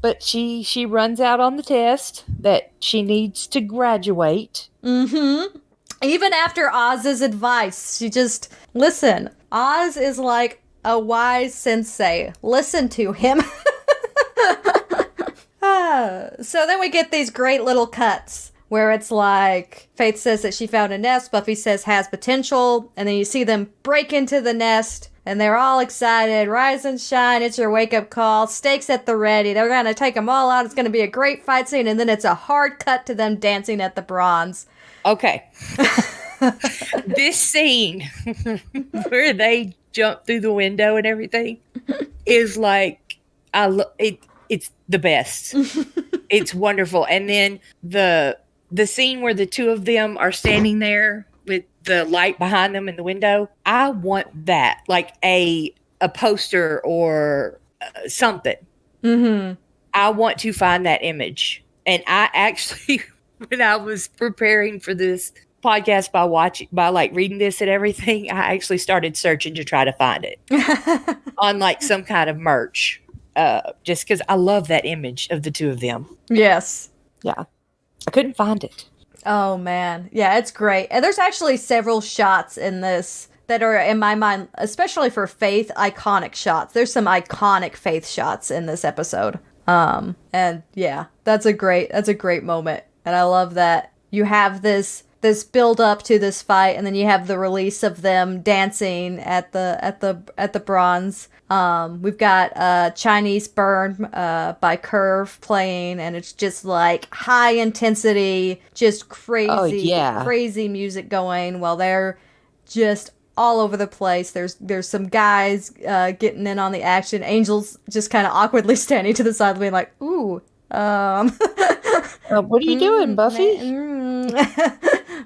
But she runs out on the test that she needs to graduate. Mm-hmm. Even after Oz's advice, she just, listen, Oz is like a wise sensei. Listen to him. So then we get these great little cuts where it's like, Faith says that she found a nest, Buffy says has potential, and then you see them break into the nest, and they're all excited. Rise and shine, it's your wake-up call. Stakes at the ready. They're going to take them all out. It's going to be a great fight scene, and then it's a hard cut to them dancing at the bronze. Okay. This scene where they jump through the window and everything is like, it's the best. It's wonderful. And then the scene where the two of them are standing there with the light behind them in the window, I want that, like a poster or something. Mm-hmm. I want to find that image. And I actually, when I was preparing for this podcast by like reading this and everything, I actually started searching to try to find it on like some kind of merch. Just because I love that image of the two of them. Yes. Yeah. I couldn't find it. Oh, man. Yeah, it's great. And there's actually several shots in this that are, in my mind, especially for Faith, iconic shots. There's some iconic Faith shots in this episode. And yeah, that's a great moment. And I love that you have this build up to this fight, and then you have the release of them dancing at the bronze. We've got Chinese Burn by Curve playing, and it's just like high intensity, just crazy music going while they're just all over the place. There's some guys getting in on the action. Angel's just kind of awkwardly standing to the side being like, ooh, what are you doing, Buffy?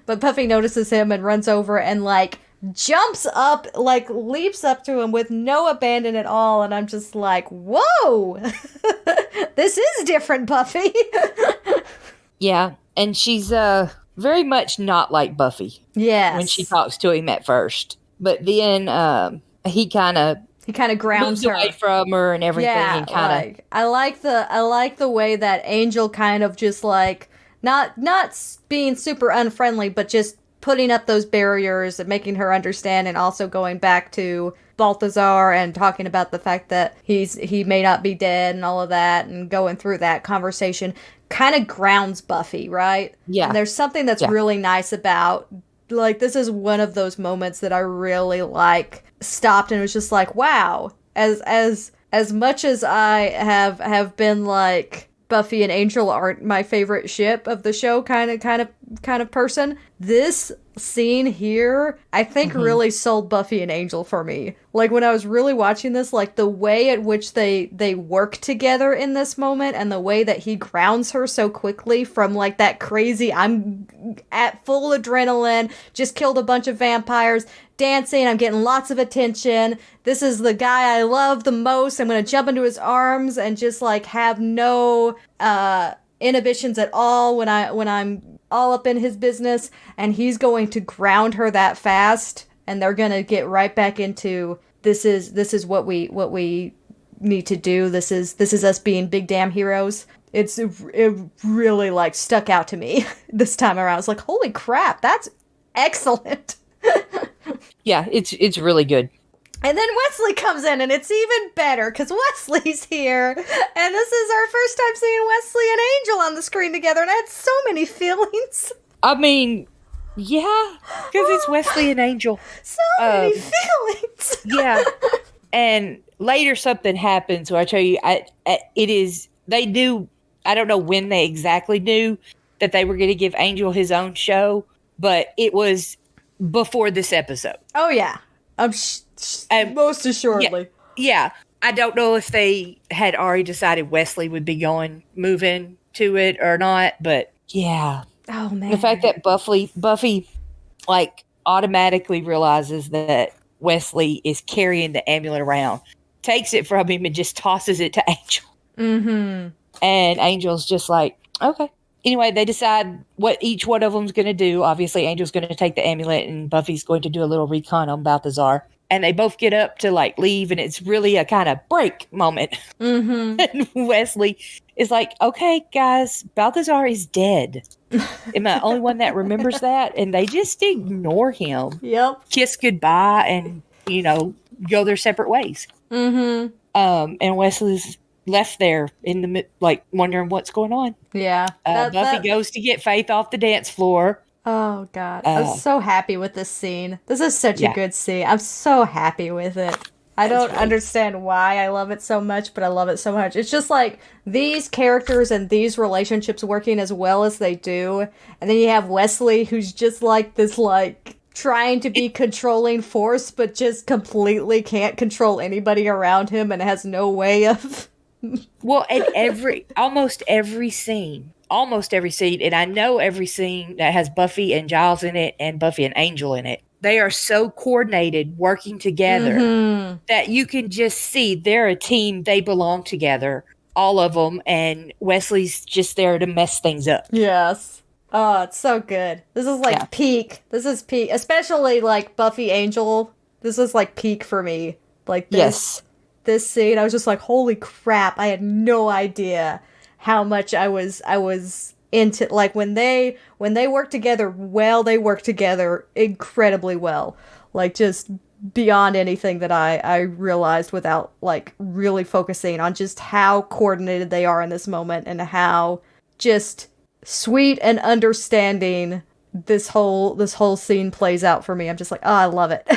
But Buffy notices him and runs over and like jumps up, like leaps up to him with no abandon at all. And I'm just like, whoa, this is different, Buffy. Yeah. And she's very much not like Buffy. Yes. When she talks to him at first. But then he kind of grounds her away from her and everything. Yeah, and I like the way that Angel kind of just like not being super unfriendly, but just putting up those barriers and making her understand, and also going back to Balthazar and talking about the fact that he may not be dead and all of that, and going through that conversation kind of grounds Buffy, right? Yeah. And there's something that's really nice about, like, this is one of those moments that I really like stopped and was just like, wow, as much as I have been like Buffy and Angel aren't my favorite ship of the show kind of person, this scene here I think really sold Buffy and Angel for me. Like when I was really watching this, like the way at which they work together in this moment, and the way that he grounds her so quickly from like that crazy, I'm at full adrenaline, just killed a bunch of vampires, dancing, I'm getting lots of attention, this is the guy I love the most, I'm gonna jump into his arms and just like have no inhibitions at all when I'm all up in his business, and he's going to ground her that fast, and they're gonna get right back into this is what we need to do. This is us being big damn heroes. It really like stuck out to me this time around. I was like, holy crap, that's excellent. Yeah, it's really good. And then Wesley comes in, and it's even better, because Wesley's here. And this is our first time seeing Wesley and Angel on the screen together, and I had so many feelings. I mean, yeah, because it's Wesley and Angel. So many feelings. Yeah. And later something happens where I tell you, they knew, I don't know when they exactly knew that they were going to give Angel his own show, but it was before this episode. Oh, yeah. Most assuredly. Yeah. I don't know if they had already decided Wesley would be moving to it or not, but yeah. Oh, man. The fact that Buffy like automatically realizes that Wesley is carrying the amulet around, takes it from him and just tosses it to Angel. Mm-hmm. And Angel's just like, okay. Anyway, they decide what each one of them's going to do. Obviously, Angel's going to take the amulet and Buffy's going to do a little recon on Balthazar. And they both get up to like leave, and it's really a kind of break moment. Mm-hmm. And Wesley is like, okay, guys, Balthazar is dead. Am I the only one that remembers that? And they just ignore him. Yep. Kiss goodbye and, go their separate ways. Mm-hmm. And Wesley's left there in the like wondering what's going on. Yeah. Buffy goes to get Faith off the dance floor. Oh, God. I'm so happy with this scene. This is such a good scene. I'm so happy with it. I don't understand why I love it so much, but I love it so much. It's just like these characters and these relationships working as well as they do. And then you have Wesley, who's just like this, like, trying to be controlling force, but just completely can't control anybody around him and has no way of... Well, and almost every scene, and I know every scene that has Buffy and Giles in it and Buffy and Angel in it, they are so coordinated, working together, that you can just see they're a team, they belong together, all of them, and Wesley's just there to mess things up. Yes. Oh, it's so good. This is like peak. This is peak, especially like Buffy Angel. This is like peak for me. Like this. Yes. This scene, I was just like, holy crap, I had no idea how much I was into, like, when they work together well, they work together incredibly well. Like, just beyond anything that I realized without, like, really focusing on just how coordinated they are in this moment and how just sweet and understanding this whole scene plays out for me. I'm just like, oh, I love it.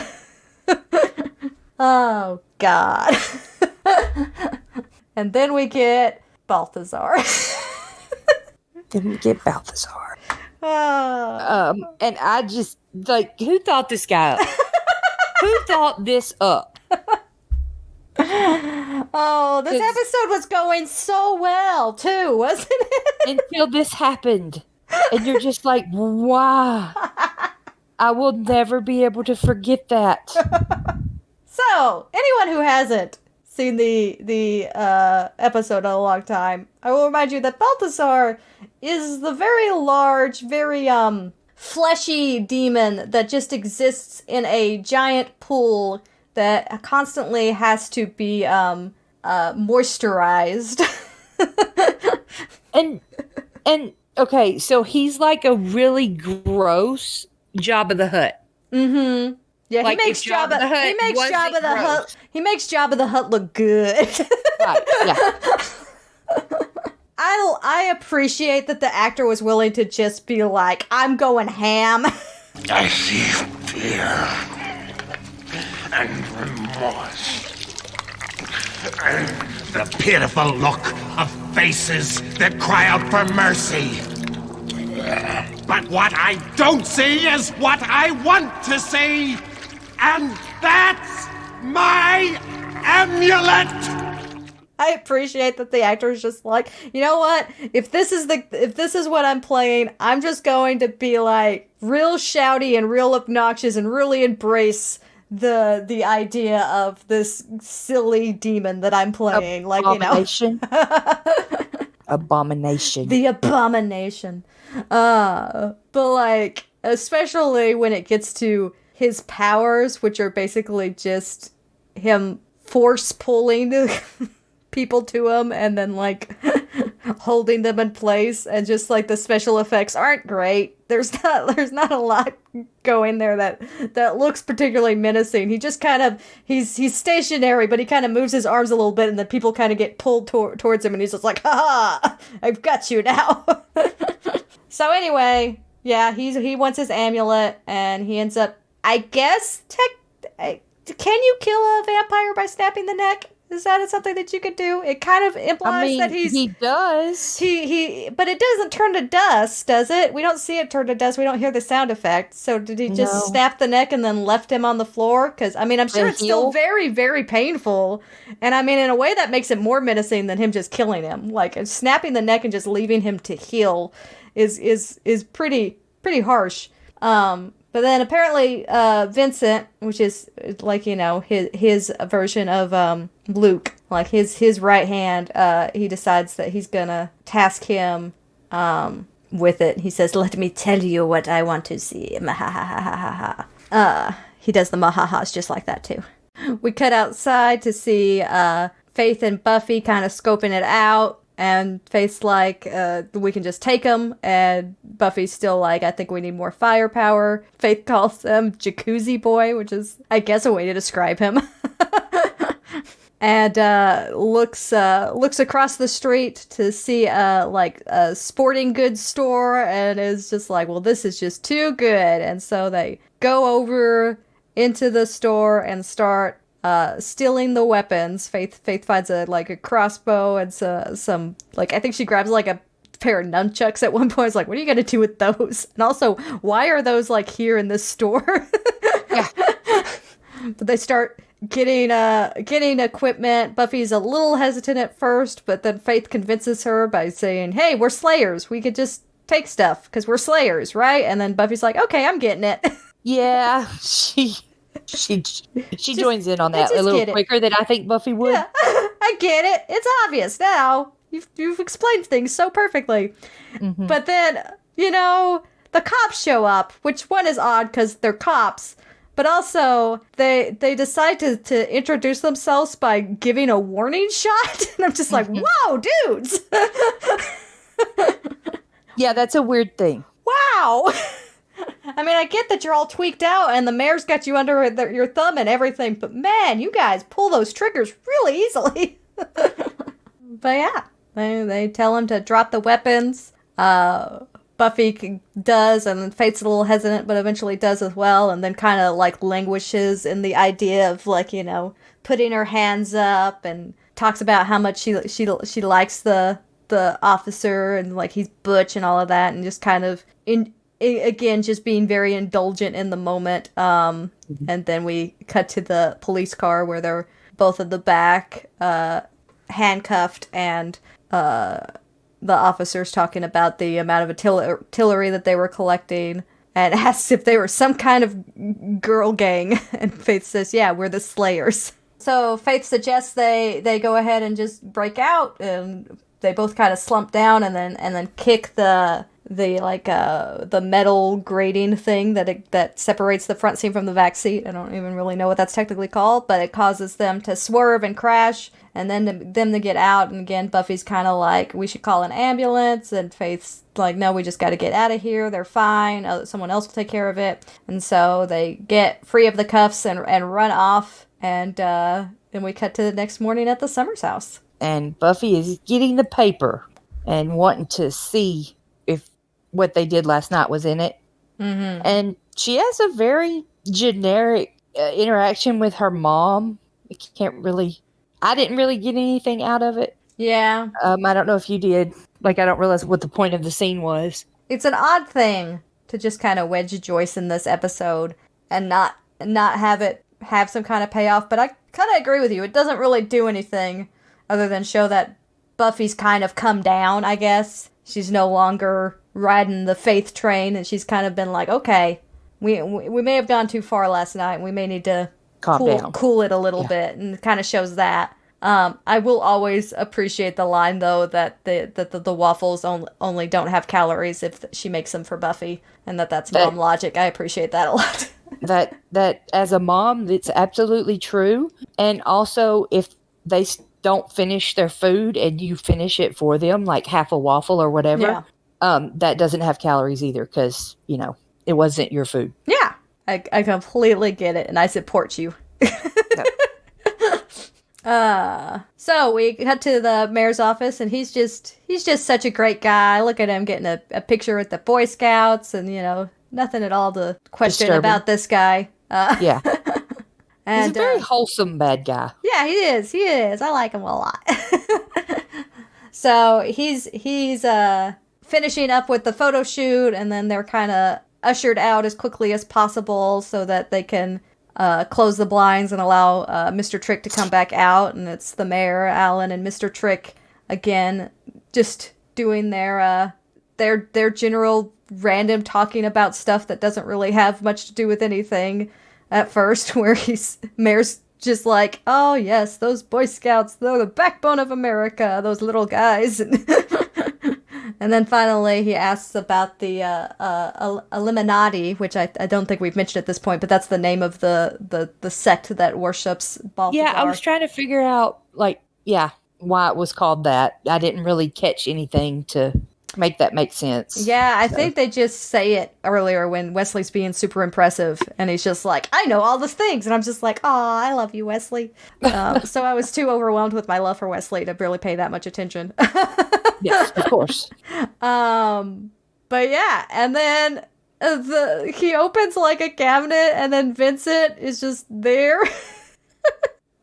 Oh, God. And then we get Balthazar. And I just, like, who thought this guy up? Who thought this up? Oh, this episode was going so well, too, wasn't it? Until this happened. And you're just like, wow. I will never be able to forget that. So, anyone who hasn't seen the episode in a long time, I will remind you that Balthazar is the very large, very fleshy demon that just exists in a giant pool that constantly has to be moisturized. and okay, so he's like a really gross Jabba the Hutt. Mm-hmm. Yeah, like he makes Jabba the Hutt. He makes Jabba the Hutt look good. Right. Yeah. I appreciate that the actor was willing to just be like, I'm going ham. I see fear and remorse and the pitiful look of faces that cry out for mercy. But what I don't see is what I want to see, and that's my amulet. I appreciate that the actor is just like, you know what? If this is what I'm playing, I'm just going to be like real shouty and real obnoxious and really embrace the idea of this silly demon that I'm playing. Like, abomination. Abomination. The abomination. But like, especially when it gets to his powers, which are basically just him force pulling people to him and then like holding them in place, and just like the special effects aren't great. There's not a lot going there that looks particularly menacing. He just kind of he's stationary, but he kind of moves his arms a little bit, and then people kind of get pulled towards him, and he's just like, "Ha ha! I've got you now." So anyway, yeah, he wants his amulet, and he ends up, I guess, can you kill a vampire by snapping the neck? Is that something that you could do? It kind of implies that he does. But it doesn't turn to dust, does it? We don't see it turn to dust. We don't hear the sound effect. So did he just snap the neck and then left him on the floor? Because, I mean, I'm sure it's still very, very painful. And, I mean, in a way that makes it more menacing than him just killing him. Like, snapping the neck and just leaving him to heal is pretty harsh. But then apparently Vincent, which is like, you know, his version of Luke, like his right hand, he decides that he's gonna task him with it. He says, "Let me tell you what I want to see." He does the mahahas just like that too. We cut outside to see Faith and Buffy kind of scoping it out. And Faith's like, we can just take him. And Buffy's still like, I think we need more firepower. Faith calls him Jacuzzi Boy, which is, I guess, a way to describe him. And looks across the street to see like a sporting goods store, and is just like, well, this is just too good. And so they go over into the store and start stealing the weapons. Faith finds a crossbow and some like, I think she grabs like a pair of nunchucks at one point. It's like, what are you gonna do with those? And also, why are those like here in this store? Yeah. But they start getting equipment. Buffy's a little hesitant at first, but then Faith convinces her by saying, "Hey, we're Slayers. We could just take stuff because we're Slayers, right?" And then Buffy's like, "Okay, I'm getting it." Yeah, she joins in on that a little quicker than I think Buffy would. Yeah, I get it. It's obvious now. You've explained things so perfectly. Mm-hmm. But then, you know, the cops show up, which one is odd because they're cops. But also, they decide to introduce themselves by giving a warning shot. And I'm just like, whoa, dudes! Yeah, that's a weird thing. Wow! I mean, I get that you're all tweaked out and the mayor's got you under your thumb and everything, but man, you guys pull those triggers really easily. But yeah, they tell him to drop the weapons. Buffy does, and then Faith's a little hesitant, but eventually does as well, and then kind of like languishes in the idea of like, you know, putting her hands up, and talks about how much she likes the officer, and like he's butch and all of that, and just kind of again just being very indulgent in the moment. And then we cut to the police car where they're both at the back, handcuffed, and the officer's talking about the amount of artillery that they were collecting, and asks if they were some kind of girl gang. And Faith says, yeah, we're the Slayers. So Faith suggests they go ahead and just break out, and they both kind of slump down and then kick the metal grating thing that separates the front seat from the back seat. I don't even really know what that's technically called, but it causes them to swerve and crash, and then them to get out. And again, Buffy's kind of like, we should call an ambulance, and Faith's like, no, we just got to get out of here. They're fine. Someone else will take care of it. And so they get free of the cuffs and run off. And then we cut to the next morning at the Summers house. And Buffy is getting the paper and wanting to see if what they did last night was in it. Mm-hmm. And she has a very generic interaction with her mom. I didn't really get anything out of it. Yeah. I don't know if you did. Like, I don't realize what the point of the scene was. It's an odd thing to just kind of wedge Joyce in this episode and not have some kind of payoff. But I kind of agree with you. It doesn't really do anything other than show that Buffy's kind of come down, I guess. She's no longer riding the Faith train, and she's kind of been like, okay, we may have gone too far last night, and we may need to cool it a little bit, and it kind of shows that. I will always appreciate the line, though, that the waffles only don't have calories if she makes them for Buffy, and that's mom logic. I appreciate that a lot. that as a mom, it's absolutely true. And also, if they don't finish their food and you finish it for them, like half a waffle or whatever, that doesn't have calories either because, it wasn't your food. Yeah, I completely get it, and I support you. So we cut to the mayor's office, and he's just such a great guy. Look at him getting a picture with the Boy Scouts, and nothing at all to question Disturbing. about this guy. Yeah. And He's a very wholesome bad guy. yeah, he is. I like him a lot. So he's finishing up with the photo shoot, and then they're kind of ushered out as quickly as possible so that they can close the blinds and allow Mr. Trick to come back out. And it's the mayor, Alan, and Mr. Trick again, just doing their general random talking about stuff that doesn't really have much to do with anything at first, where mayor's just like, oh yes, those Boy Scouts, they're the backbone of America, those little guys. And then finally he asks about the Illuminati, which I don't think we've mentioned at this point, but that's the name of the sect that worships Balthazar. Yeah, I was trying to figure out, why it was called that. I didn't really catch anything to make that make sense. Yeah, I think they just say it earlier when Wesley's being super impressive, and he's just like, I know all these things, and I'm just like, oh, I love you, Wesley. So I was too overwhelmed with my love for Wesley to really pay that much attention. Yes, of course. But yeah, and then he opens like a cabinet, and then Vincent is just there.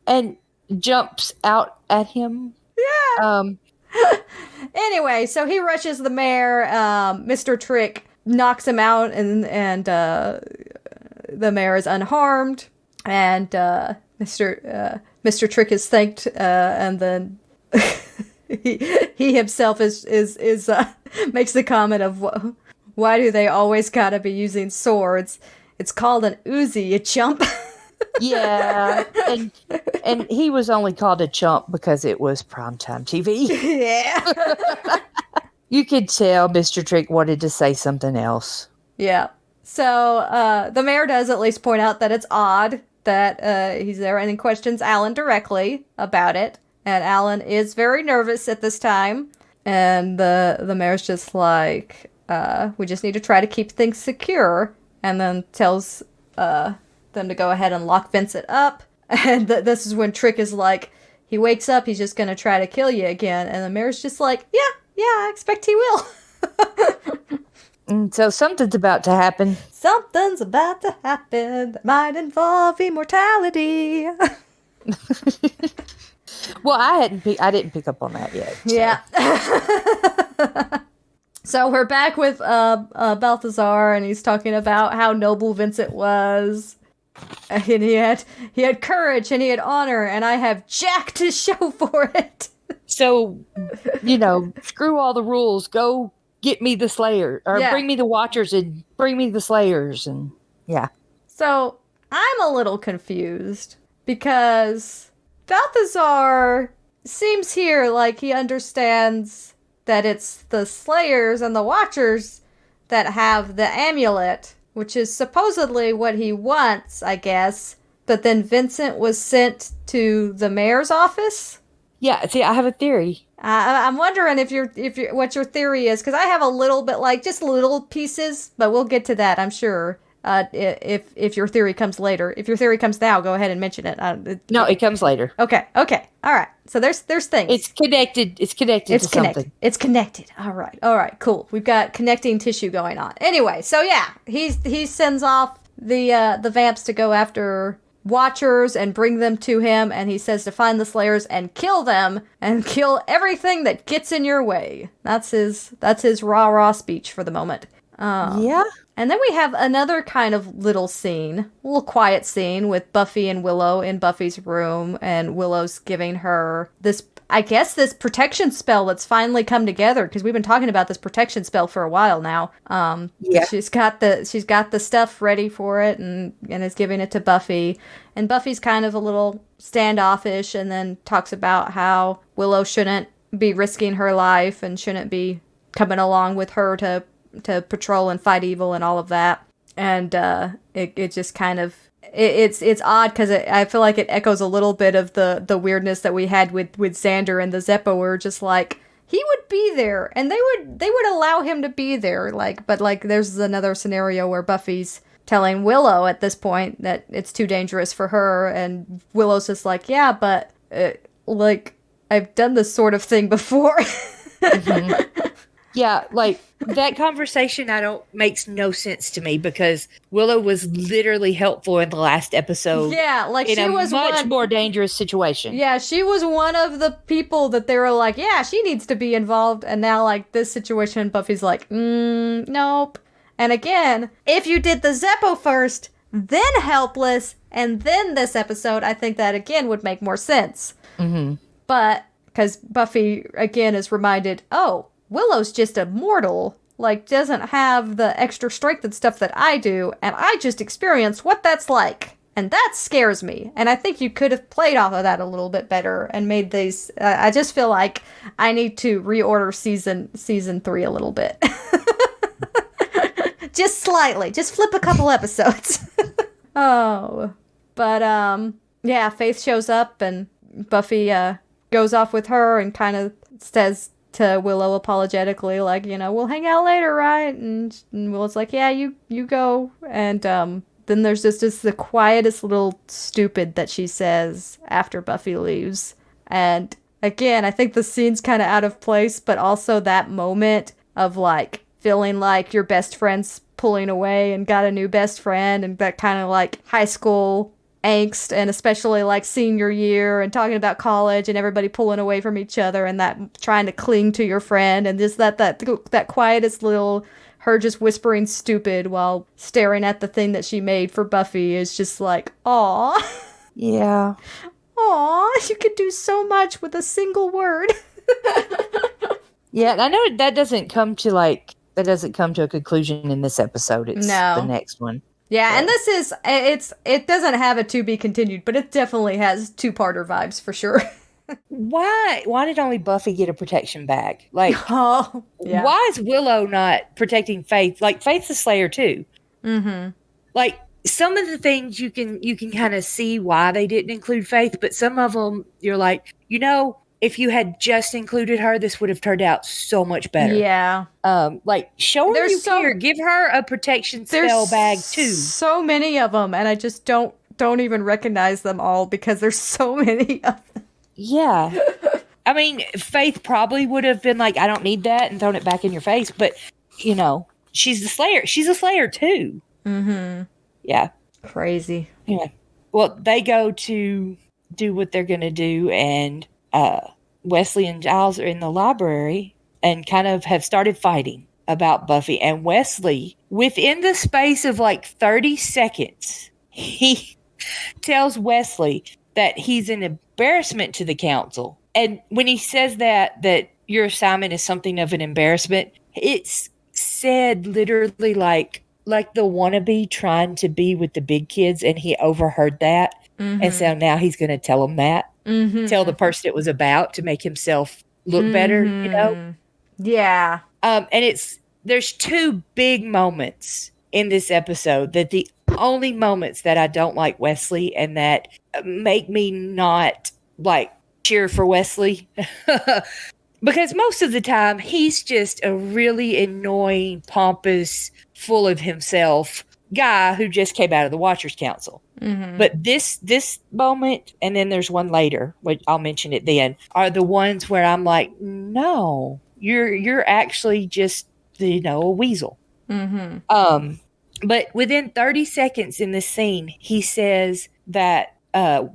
And jumps out at him. Yeah. Anyway, so he rushes the mayor. Mr. Trick knocks him out, and the mayor is unharmed. And Mr. Trick is thanked, and then he himself is makes the comment of, why do they always gotta be using swords? It's called an Uzi, you chump. Yeah, and he was only called a chump because it was primetime TV. Yeah. You could tell Mr. Trick wanted to say something else. Yeah. So the mayor does at least point out that it's odd that he's there, and he questions Alan directly about it. And Alan is very nervous at this time. And the mayor's just like, we just need to try to keep things secure. And then tells them to go ahead and lock Vincent up. And this is when Trick is like, he wakes up, he's just going to try to kill you again. And the mayor's just like, yeah, I expect he will. And so something's about to happen. Something's about to happen that might involve immortality. Well, I didn't pick up on that yet. So. Yeah. So we're back with Balthazar, and he's talking about how noble Vincent was. And he had courage, and he had honor, and I have jack to show for it. So, screw all the rules. Go get me the Slayer, or bring me the Watchers, and bring me the Slayers, and yeah. So I'm a little confused because Balthazar seems here like he understands that it's the Slayers and the Watchers that have the amulet, which is supposedly what he wants, I guess. But then Vincent was sent to the mayor's office. Yeah, see, I have a theory. I'm wondering if what your theory is, because I have a little bit, like just little pieces, but we'll get to that, I'm sure. If your theory comes later. If your theory comes now, go ahead and mention it. No, it comes later. Okay, all right. So there's things. It's connected to something. It's connected. All right, cool. We've got connecting tissue going on. Anyway, so yeah, he sends off the vamps to go after Watchers and bring them to him, and he says to find the Slayers and kill them and kill everything that gets in your way. That's his rah-rah speech for the moment. Yeah. And then we have another kind of little quiet scene with Buffy and Willow in Buffy's room, and Willow's giving her this protection spell that's finally come together, because we've been talking about this protection spell for a while now. Yeah. She's got the stuff ready for it and is giving it to Buffy. And Buffy's kind of a little standoffish, and then talks about how Willow shouldn't be risking her life and shouldn't be coming along with her to patrol and fight evil and all of that. And it just kind of it's odd because I feel like it echoes a little bit of the weirdness that we had with Xander and the Zeppo, where just like he would be there and they would allow him to be there, like, but like there's another scenario where Buffy's telling Willow at this point that it's too dangerous for her, and Willow's just like, yeah, but like I've done this sort of thing before. Yeah, like that conversation makes no sense to me, because Willow was literally helpful in the last episode. Yeah, like in she was much more dangerous situation. Yeah, she was one of the people that they were like, yeah, she needs to be involved. And now, like, this situation, Buffy's like, nope. And again, if you did the Zeppo first, then Helpless, and then this episode, I think that again would make more sense. Mm-hmm. But because Buffy again is reminded, oh, Willow's just a mortal, like, doesn't have the extra strength and stuff that I do, and I just experienced what that's like. And that scares me. And I think you could have played off of that a little bit better and made these... I just feel like I need to reorder season 3 a little bit. Just slightly. Just flip a couple episodes. Oh. But, yeah, Faith shows up and Buffy goes off with her and kind of says to Willow apologetically, like, you know, we'll hang out later, right? And Willow's like, yeah, you go. And then there's just the quietest little stupid that she says after Buffy leaves. And again, I think the scene's kind of out of place, but also that moment of like feeling like your best friend's pulling away and got a new best friend, and that kind of like high school angst, and especially like senior year and talking about college and everybody pulling away from each other and that trying to cling to your friend, and just that quietest little her just whispering stupid while staring at the thing that she made for Buffy is just like, aw. Yeah. Aw, you could do so much with a single word. Yeah, I know that doesn't come to a conclusion in this episode. It's the next one. Yeah, and this is, it doesn't have a to be continued, but it definitely has two-parter vibes for sure. Why did only Buffy get a protection bag? Like, oh, yeah. Why is Willow not protecting Faith? Like, Faith's the Slayer too. Mm-hmm. Like, some of the things you can kind of see why they didn't include Faith, but some of them you're like, you know, if you had just included her, this would have turned out so much better. Yeah. Like, show her you care. Give her a protection spell bag too. So many of them, and I just don't even recognize them all because there's so many of them. Yeah. I mean, Faith probably would have been like, I don't need that, and thrown it back in your face. But, you know, she's the Slayer. She's a Slayer too. Mm-hmm. Yeah. Crazy. Yeah. Well, they go to do what they're going to do, and Wesley and Giles are in the library and kind of have started fighting about Buffy. And Wesley, within the space of like 30 seconds, he tells Wesley that he's an embarrassment to the council. And when he says that your assignment is something of an embarrassment, it's said literally like the wannabe trying to be with the big kids, and he overheard that. Mm-hmm. And so now he's going to tell them that. Mm-hmm. Tell the person it was about to make himself look better, you know? Yeah. And there's two big moments in this episode that the only moments that I don't like Wesley and that make me not like cheer for Wesley. Because most of the time he's just a really annoying, pompous, full of himself guy who just came out of the Watchers Council. Mm-hmm. But this moment, and then there's one later, which I'll mention it then, are the ones where I'm like, no, you're actually just, you know, a weasel. Mm-hmm. But within 30 seconds in this scene, he says that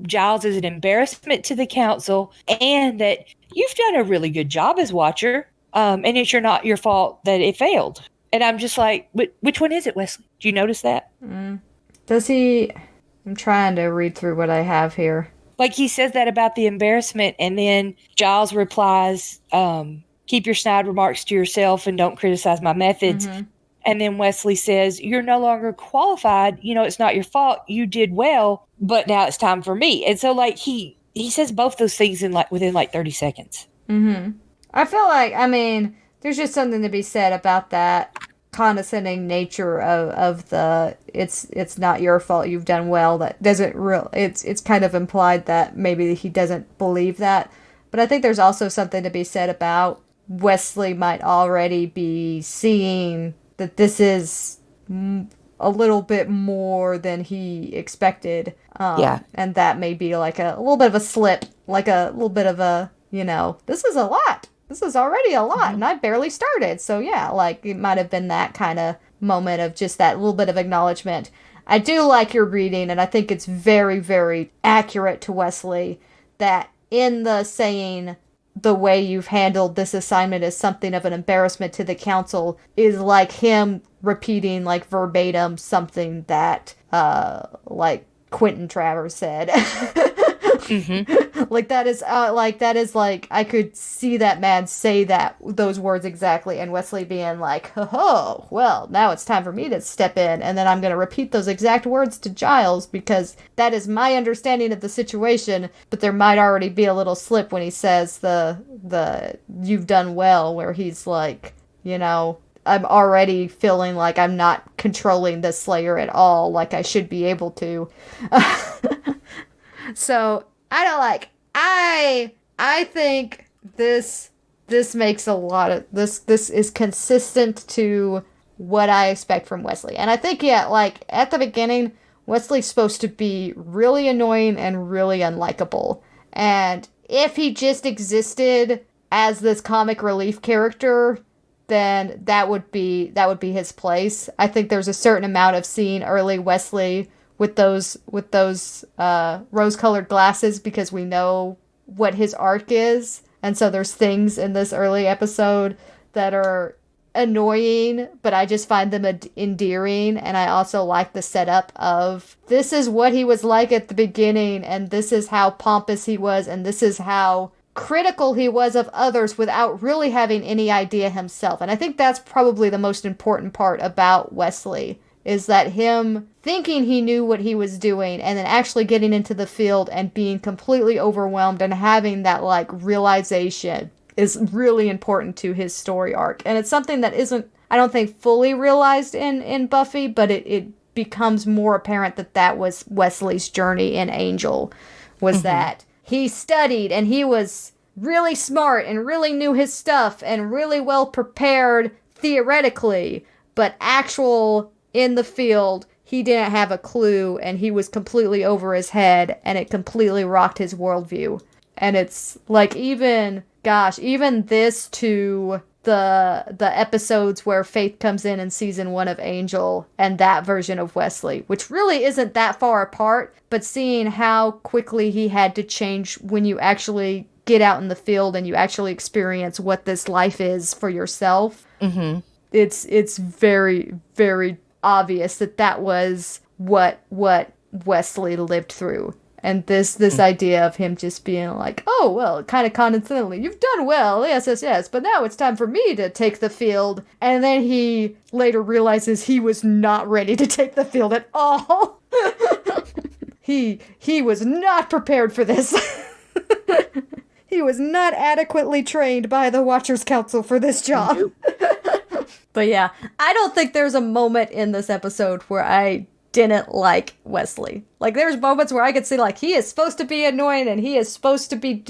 Giles is an embarrassment to the council, and that you've done a really good job as Watcher, and it's not your fault that it failed. And I'm just like, which one is it, Wesley? Do you notice that? Does he... I'm trying to read through what I have here. Like, he says that about the embarrassment, and then Giles replies, keep your snide remarks to yourself and don't criticize my methods. Mm-hmm. And then Wesley says, you're no longer qualified. You know, it's not your fault. You did well, but now it's time for me. And so, like, he says both those things within 30 seconds. Mm-hmm. I feel like, I mean, there's just something to be said about that. condescending nature of the it's not your fault, you've done well, that doesn't it's kind of implied that maybe he doesn't believe that. But I think there's also something to be said about Wesley might already be seeing that this is a little bit more than he expected. And that may be like a little bit of a slip, like a little bit of a, this is a lot. This is already a lot, and I barely started. So yeah, like it might have been that kind of moment of just that little bit of acknowledgement. I do like your reading, and I think it's very, very accurate to Wesley that in the saying, the way you've handled this assignment is something of an embarrassment to the council, is like him repeating like verbatim something that like Quentin Travers said. Like that is I could see that man say those words exactly, and Wesley being like, oh, well, now it's time for me to step in, and then I'm going to repeat those exact words to Giles because that is my understanding of the situation. But there might already be a little slip when he says the you've done well, where he's like, I'm already feeling like I'm not controlling the Slayer at all, like I should be able to. So I think this makes a lot of this is consistent to what I expect from Wesley. And I think like at the beginning, Wesley's supposed to be really annoying and really unlikable. And if he just existed as this comic relief character, then that would be his place. I think there's a certain amount of seeing early Wesley with those rose-colored glasses, because we know what his arc is, and so there's things in this early episode that are annoying, but I just find them endearing. And I also like the setup of this is what he was like at the beginning, and this is how pompous he was, and this is how critical he was of others without really having any idea himself. And I think that's probably the most important part about Wesley, is that him thinking he knew what he was doing and then actually getting into the field and being completely overwhelmed and having that like realization is really important to his story arc. And it's something that isn't, I don't think, fully realized in Buffy, but it becomes more apparent that was Wesley's journey in Angel, was that he studied and he was really smart and really knew his stuff and really well prepared theoretically, but in the field, he didn't have a clue, and he was completely over his head, and it completely rocked his worldview. And it's like even this to the episodes where Faith comes in season 1 of Angel, and that version of Wesley, which really isn't that far apart, but seeing how quickly he had to change when you actually get out in the field and you actually experience what this life is for yourself. It's very, very obvious that was what Wesley lived through. And this idea of him just being like, oh, well, kind of condescendingly, you've done well, yes, but now it's time for me to take the field. And then he later realizes he was not ready to take the field at all. He was not prepared for this. He was not adequately trained by the Watchers Council for this job. But yeah, I don't think there's a moment in this episode where I didn't like Wesley. Like, there's moments where I could see, like, he is supposed to be annoying and he is supposed to be,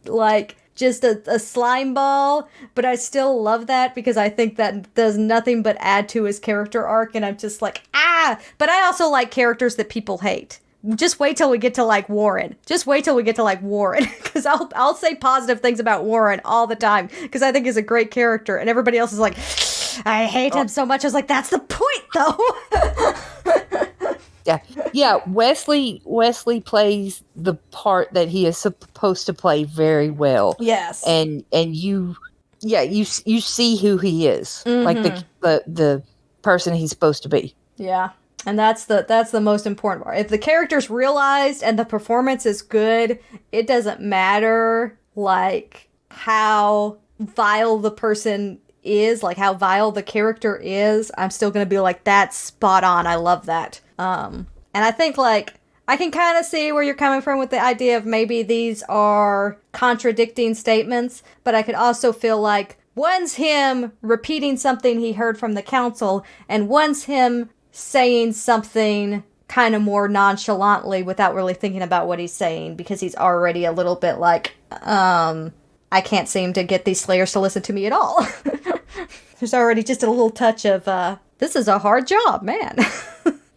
like, just a slime ball, but I still love that because I think that does nothing but add to his character arc, and I'm just like, but I also like characters that people hate. Just wait till we get to, like, Warren. Because I'll say positive things about Warren all the time, because I think he's a great character, and everybody else is like, I hate him so much. I was like, that's the point, though. Yeah. Wesley plays the part that he is supposed to play very well. Yes. And you see who he is, like the person he's supposed to be. Yeah. And that's the most important part. If the character's realized and the performance is good, it doesn't matter like how vile the person is, like how vile the character is. I'm still gonna be like, that's spot on. I love that. And I think like I can kind of see where you're coming from with the idea of maybe these are contradicting statements, but I could also feel like one's him repeating something he heard from the council, and one's him saying something kind of more nonchalantly without really thinking about what he's saying, because he's already a little bit like, I can't seem to get these Slayers to listen to me at all. There's already just a little touch of, this is a hard job, man.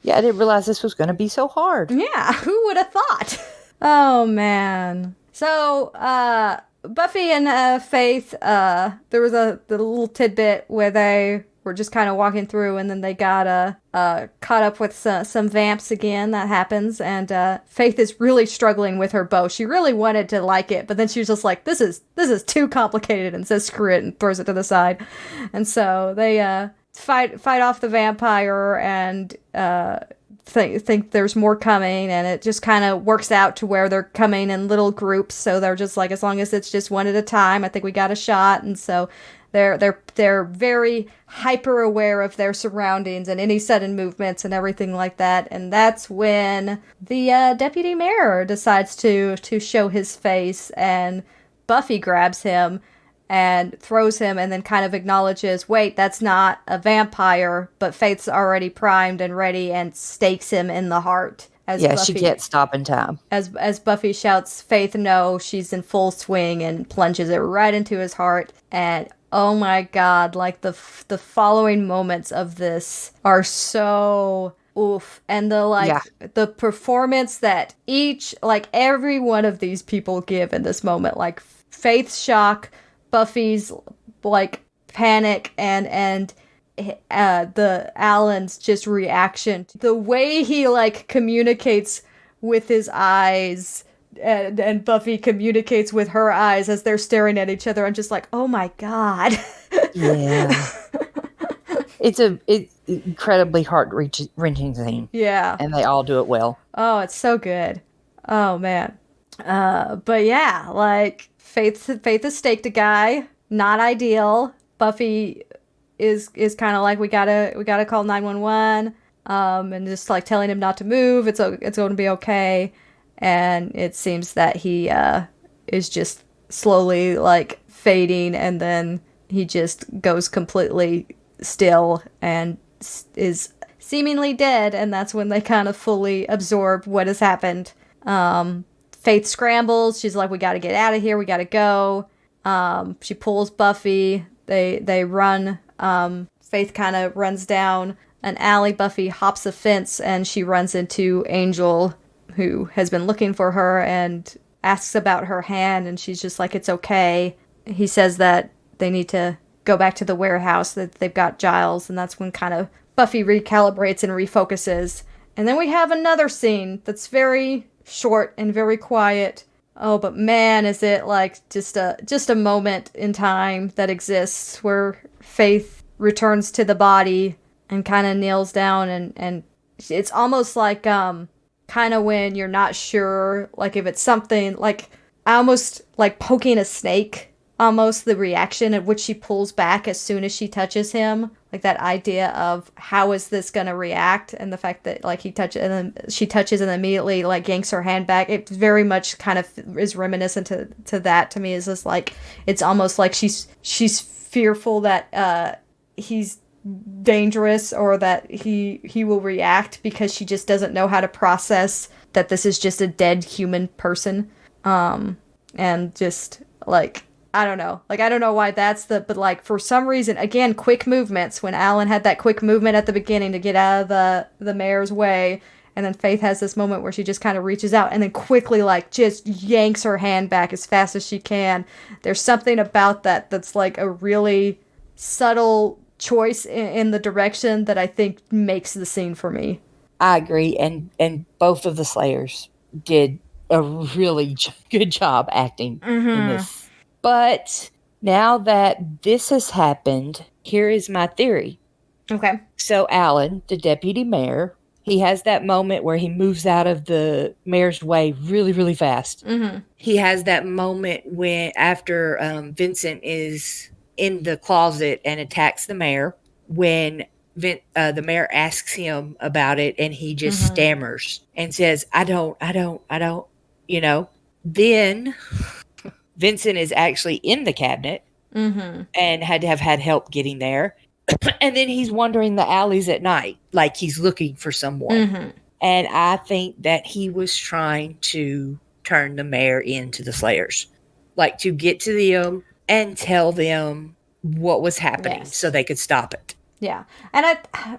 Yeah, I didn't realize this was going to be so hard. Yeah, who would have thought? Oh, man. So, Buffy and Faith, there was the little tidbit where they were just kind of walking through, and then they got caught up with some vamps again. That happens, and Faith is really struggling with her bow. She really wanted to like it, but then she was just like, "This is too complicated," and says, "Screw it," and throws it to the side. And so they fight off the vampire, and think there's more coming, and it just kind of works out to where they're coming in little groups. So they're just like, as long as it's just one at a time, I think we got a shot. And so they're very hyper aware of their surroundings and any sudden movements and everything like that. And that's when the deputy mayor decides to show his face, and Buffy grabs him and throws him, and then kind of acknowledges, wait, that's not a vampire, but Faith's already primed and ready, and stakes him in the heart. She can't stop in time. As Buffy shouts, Faith, no, she's in full swing, and plunges it right into his heart. And oh my god, like the following moments of this are so oof. And the performance that every one of these people give in this moment, like Faith's shock, Buffy's like panic, and the Alan's just reaction, the way he like communicates with his eyes, and Buffy communicates with her eyes as they're staring at each other. I'm just like, oh my god. Yeah. It's incredibly heart-wrenching scene. Yeah. And they all do it well. Oh, it's so good. Oh man. But yeah, like Faith has staked a guy. Not ideal. Buffy is kind of like, we gotta call 911, and just like telling him not to move. It's going to be okay. And it seems that he is just slowly like fading, and then he just goes completely still and is seemingly dead. And that's when they kind of fully absorb what has happened. Faith scrambles. She's like, we got to get out of here. We got to go. She pulls Buffy. They run. Faith kind of runs down an alley. Buffy hops a fence, and she runs into Angel, who has been looking for her, and asks about her hand, and she's just like, it's okay. He says that they need to go back to the warehouse, that they've got Giles, and that's when kind of Buffy recalibrates and refocuses. And then we have another scene that's very short and very quiet. Oh, but man, is it like just a moment in time that exists where Faith returns to the body and kind of kneels down, and it's almost like kind of when you're not sure, like if it's something like almost like poking a snake, almost the reaction at which she pulls back as soon as she touches him, like that idea of how is this gonna react, and the fact that like she touches and immediately like yanks her hand back. It very much kind of is reminiscent to that. To me, is just like, it's almost like she's fearful that he's dangerous, or that he will react, because she just doesn't know how to process that this is just a dead human person. And just like, I don't know why but like for some reason, again, quick movements, when Alan had that quick movement at the beginning to get out of the mayor's way, and then Faith has this moment where she just kind of reaches out and then quickly like just yanks her hand back as fast as she can. There's something about that's like a really subtle choice in the direction that I think makes the scene for me. I agree, and both of the Slayers did a really good job acting in this. But now that this has happened, here is my theory. Okay. So Alan, the deputy mayor, he has that moment where he moves out of the mayor's way really, really fast. Mm-hmm. He has that moment when after Vincent is in the closet and attacks the mayor, when the mayor asks him about it, and he just stammers and says, I don't, Then Vincent is actually in the cabinet, and had to have had help getting there. And then he's wandering the alleys at night like he's looking for someone. And I think that he was trying to turn the mayor into the Slayers, like to get to them and tell them what was happening so they could stop it. Yeah. And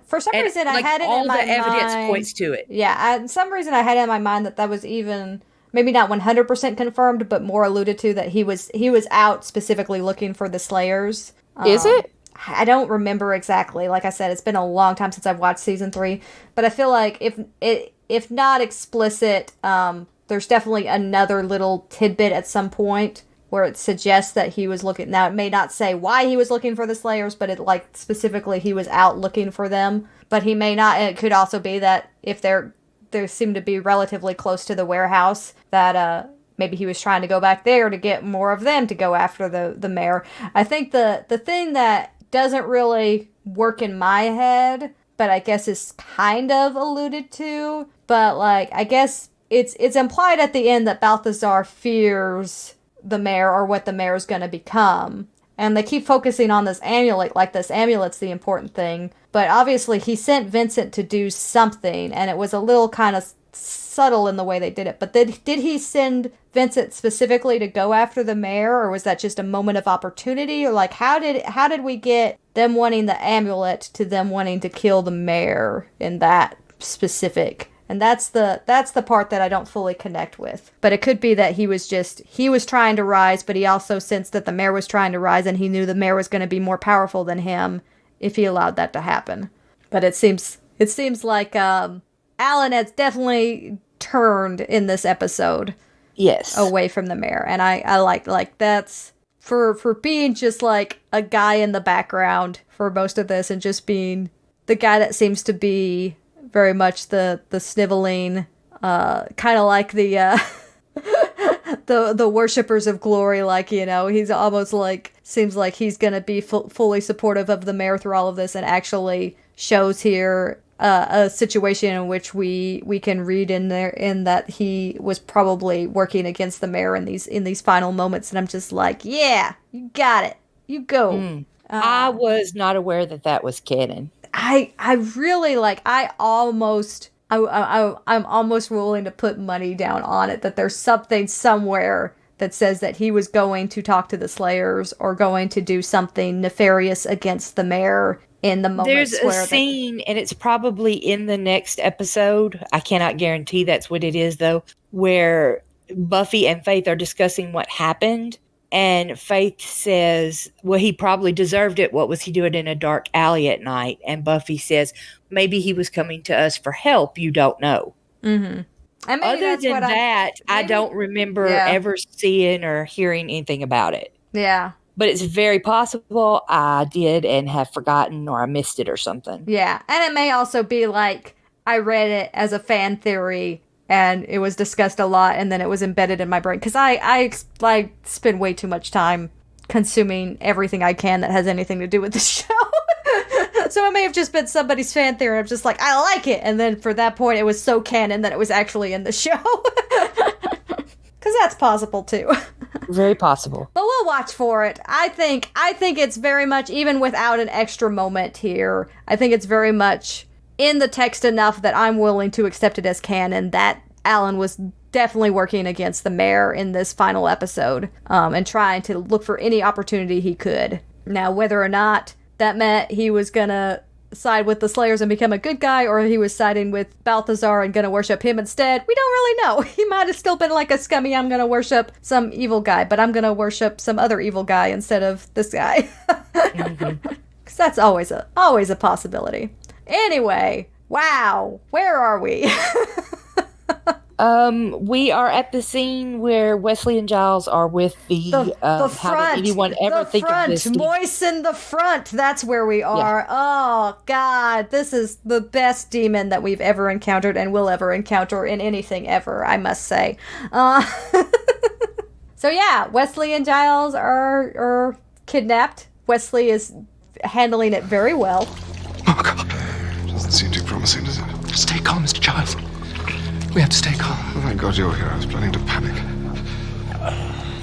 for some reason, I had it in my mind. All the evidence points to it. Yeah. For some reason, I had it in my mind that was even, maybe not 100% confirmed, but more alluded to, that he was out specifically looking for the Slayers. Is it? I don't remember exactly. Like I said, it's been a long time since I've watched season 3. But I feel like if not explicit, there's definitely another little tidbit at some point where it suggests that he was looking. Now, it may not say why he was looking for the Slayers, but it, like, specifically he was out looking for them. But he may not. It could also be that if they seem to be relatively close to the warehouse, that maybe he was trying to go back there to get more of them to go after the mayor. I think the thing that doesn't really work in my head, but I guess is kind of alluded to, but, like, I guess it's implied at the end that Balthazar fears the mayor, or what the mayor's going to become. And they keep focusing on this amulet, like this amulet's the important thing. But obviously he sent Vincent to do something, and it was a little kind of subtle in the way they did it. But did he send Vincent specifically to go after the mayor, or was that just a moment of opportunity? Or, like, how did we get them wanting the amulet to them wanting to kill the mayor in that specific? And that's the part that I don't fully connect with. But it could be that he was trying to rise, but he also sensed that the mayor was trying to rise, and he knew the mayor was going to be more powerful than him if he allowed that to happen. But it seems like Alan has definitely turned in this episode. Yes. Away from the mayor. And I like that's for being just like a guy in the background for most of this, and just being the guy that seems to be very much the sniveling, kind of like the the worshippers of glory. Like, you know, he's almost like, seems like he's going to be fully supportive of the mayor through all of this, and actually shows here a situation in which we can read in that he was probably working against the mayor in these final moments. And I'm just like, yeah, you got it. You go. I was not aware that was canon. I really I'm almost willing to put money down on it that there's something somewhere that says that he was going to talk to the Slayers, or going to do something nefarious against the mayor in the moments. There's a scene, and it's probably in the next episode. I cannot guarantee that's what it is, though, where Buffy and Faith are discussing what happened. And Faith says, well, he probably deserved it. What was he doing in a dark alley at night? And Buffy says, maybe he was coming to us for help. You don't know. Mm-hmm. And other than that, I don't remember ever seeing or hearing anything about it. Yeah. But it's very possible I did and have forgotten, or I missed it or something. Yeah. And it may also be like I read it as a fan theory, and it was discussed a lot, and then it was embedded in my brain. Because I spend way too much time consuming everything I can that has anything to do with the show. So it may have just been somebody's fan theory. I'm just like, I like it. And then for that point, it was so canon that it was actually in the show. Because that's possible, too. Very possible. But we'll watch for it. I think it's very much, even without an extra moment here, I think it's very much in the text enough that I'm willing to accept it as canon that Alan was definitely working against the mayor in this final episode, and trying to look for any opportunity he could. Now, whether or not that meant he was gonna side with the Slayers and become a good guy, or he was siding with Balthazar and gonna worship him instead, we don't really know. He might have still been like a scummy, I'm gonna worship some evil guy, but I'm gonna worship some other evil guy instead of this guy. Because that's always a possibility. Anyway, wow, where are we? We are at the scene where Wesley and Giles are with the front. How did anyone ever think of this? Moisten the front. That's where we are. Yeah. Oh, God. This is the best demon that we've ever encountered and will ever encounter in anything ever, I must say. So, yeah, Wesley and Giles are kidnapped. Wesley is handling it very well. Oh, God. Doesn't seem too promising, does it? Stay calm, Mr. Giles. We have to stay calm. Oh, thank God you're here. I was planning to panic.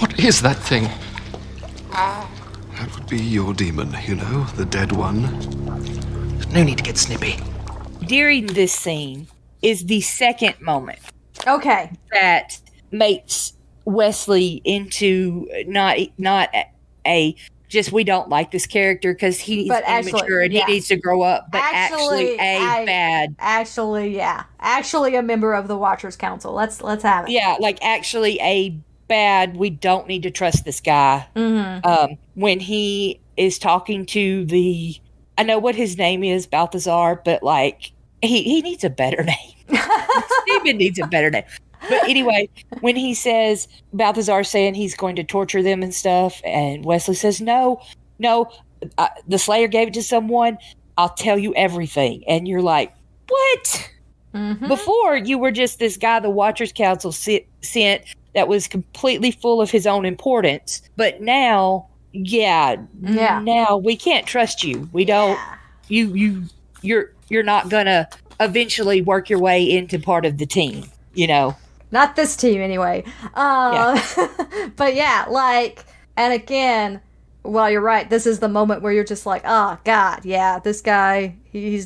What is that thing? That be your demon, you know, the dead one. No need to get snippy. During this scene is the second moment Okay. that makes Wesley into not a just we don't like this character because he's But actually, immature and yeah. he needs to grow up, but actually bad. Actually a member of the Watchers Council. Let's have it. Yeah, like actually a bad, we don't need to trust this guy. Mm-hmm. When he is talking to I know what his name is, Balthazar, but like he needs a better name. Steven needs a better name. But anyway, when he says, Balthazar saying he's going to torture them and stuff, and Wesley says, no, the Slayer gave it to someone, I'll tell you everything. And you're like, what? Mm-hmm. Before, you were just this guy the Watchers Council sent that was completely full of his own importance. But now, now we can't trust you. We don't, you're not going to eventually work your way into part of the team, you know? Not this team, anyway. But yeah, like, and again, well, you're right. This is the moment where you're just like, oh, God, yeah, this guy, he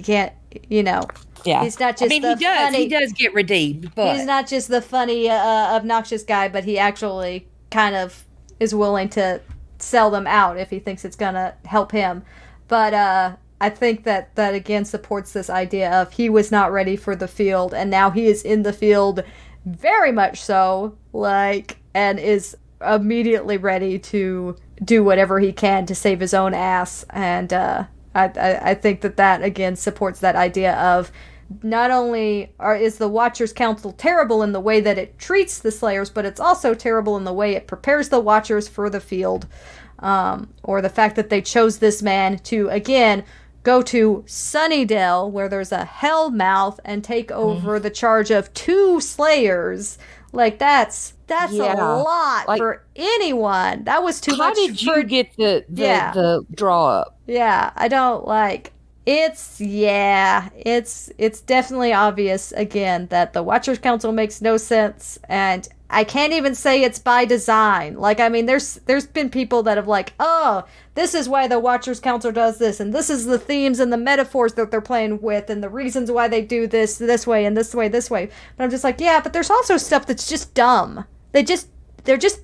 can't, you know. Yeah. He's not just he does get redeemed, but. He's not just the funny, obnoxious guy, but he actually kind of is willing to sell them out if he thinks it's going to help him. But, I think that again supports this idea of he was not ready for the field, and now he is in the field very much so, like, and is immediately ready to do whatever he can to save his own ass. And I think that again supports that idea of not only is the Watchers Council terrible in the way that it treats the Slayers, but it's also terrible in the way it prepares the Watchers for the field, or the fact that they chose this man to, again, go to Sunnydale, where there's a hellmouth, and take over the charge of 2 Slayers. Like, that's a lot, like, for anyone. That was too much. How did you get the draw up? Yeah, I don't like. It's definitely obvious, again, that the Watchers Council makes no sense, and I can't even say it's by design. Like, I mean, there's been people that have like, oh, this is why the Watchers Council does this, and this is the themes and the metaphors that they're playing with, and the reasons why they do this way and this way. But I'm just like, yeah, but there's also stuff that's just dumb. They're just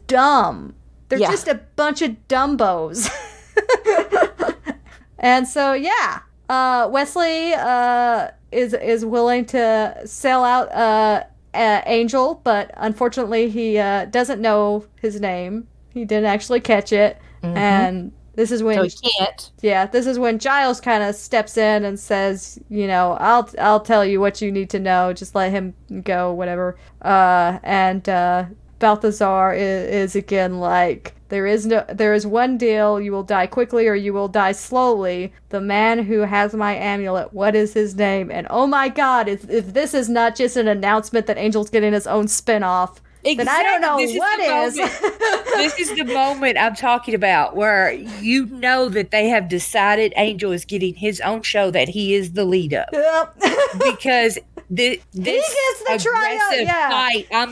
dumb. They're just a bunch of dumbos. And so, yeah. Wesley is willing to sell out Angel, but unfortunately he doesn't know his name. He didn't actually catch it, and this is when so he can't. Yeah, this is when Giles kind of steps in and says, you know, I'll tell you what you need to know. Just let him go, whatever. And Balthazar is again like, there is one deal. You will die quickly or you will die slowly. The man who has my amulet, what is his name? And oh my God, if this is not just an announcement that Angel's getting his own spin-off, then I don't know what is. This is the moment I'm talking about, where you know that they have decided Angel is getting his own show that he is the lead of. Yep. Because this he gets the aggressive fight, I'm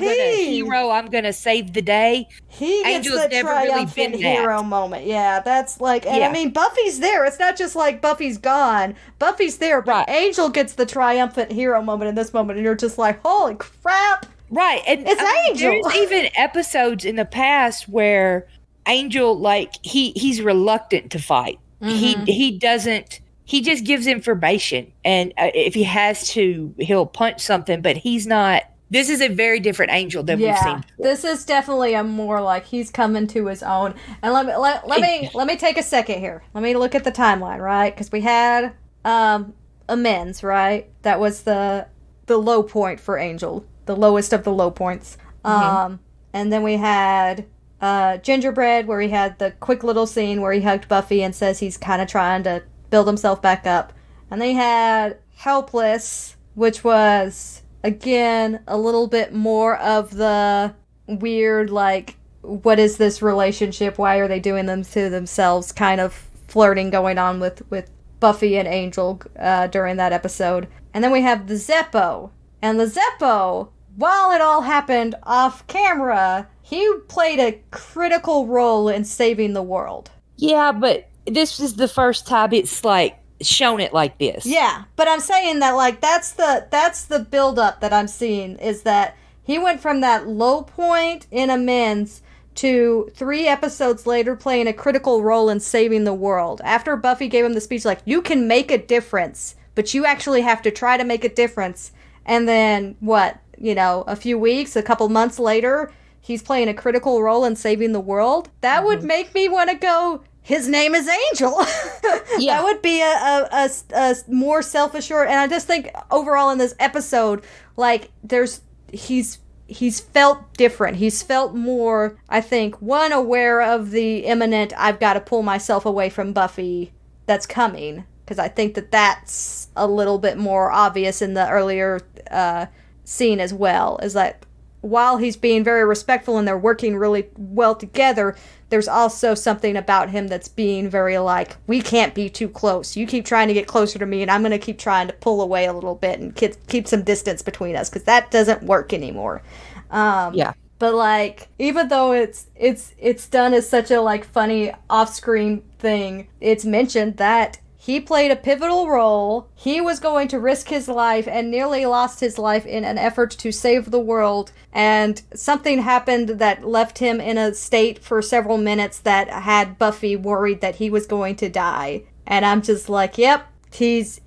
gonna save the day. He gets Angel's the never really triumphant been hero moment. Yeah, that's like, and I mean, Buffy's there. It's not just like Buffy's gone. Buffy's there, but Angel gets the triumphant hero moment in this moment, and you're just like, holy crap. Right, and it's Angel. There's even episodes in the past where Angel, like, he's reluctant to fight. He doesn't. He just gives information, and if he has to, he'll punch something. But he's not. This is a very different Angel than we've seen before. This is definitely a more like he's coming to his own. And let me take a second here. Let me look at the timeline, right? Because we had Amends, right? That was the low point for Angel. The lowest of the low points. And then we had Gingerbread, where he had the quick little scene where he hugged Buffy and says he's kind of trying to build himself back up. And they had Helpless, which was, again, a little bit more of the weird, like, what is this relationship? Why are they doing them to themselves? Kind of flirting going on with Buffy and Angel during that episode. And then we have the Zeppo. And the Zeppo, while it all happened off camera, he played a critical role in saving the world. Yeah, but this is the first time it's like shown it like this. Yeah, but I'm saying that like that's the build up that I'm seeing is that he went from that low point in Amends to 3 episodes later playing a critical role in saving the world. After Buffy gave him the speech like, you can make a difference, but you actually have to try to make a difference. And then what, a few weeks, a couple months later, he's playing a critical role in saving the world. That would make me want to go, his name is Angel. Yeah. That would be a more self-assured. And I just think overall in this episode, like he's felt different. He's felt more, I think, one, aware of the imminent, I've got to pull myself away from Buffy that's coming. Because I think that's a little bit more obvious in the earlier scene as well. Is that while he's being very respectful and they're working really well together, there's also something about him that's being very like, we can't be too close. You keep trying to get closer to me, and I'm going to keep trying to pull away a little bit and keep some distance between us, because that doesn't work anymore. Yeah. But like, even though it's done as such a like funny off-screen thing, it's mentioned that he played a pivotal role. He was going to risk his life and nearly lost his life in an effort to save the world. And something happened that left him in a state for several minutes that had Buffy worried that he was going to die. And I'm just like, yep, he's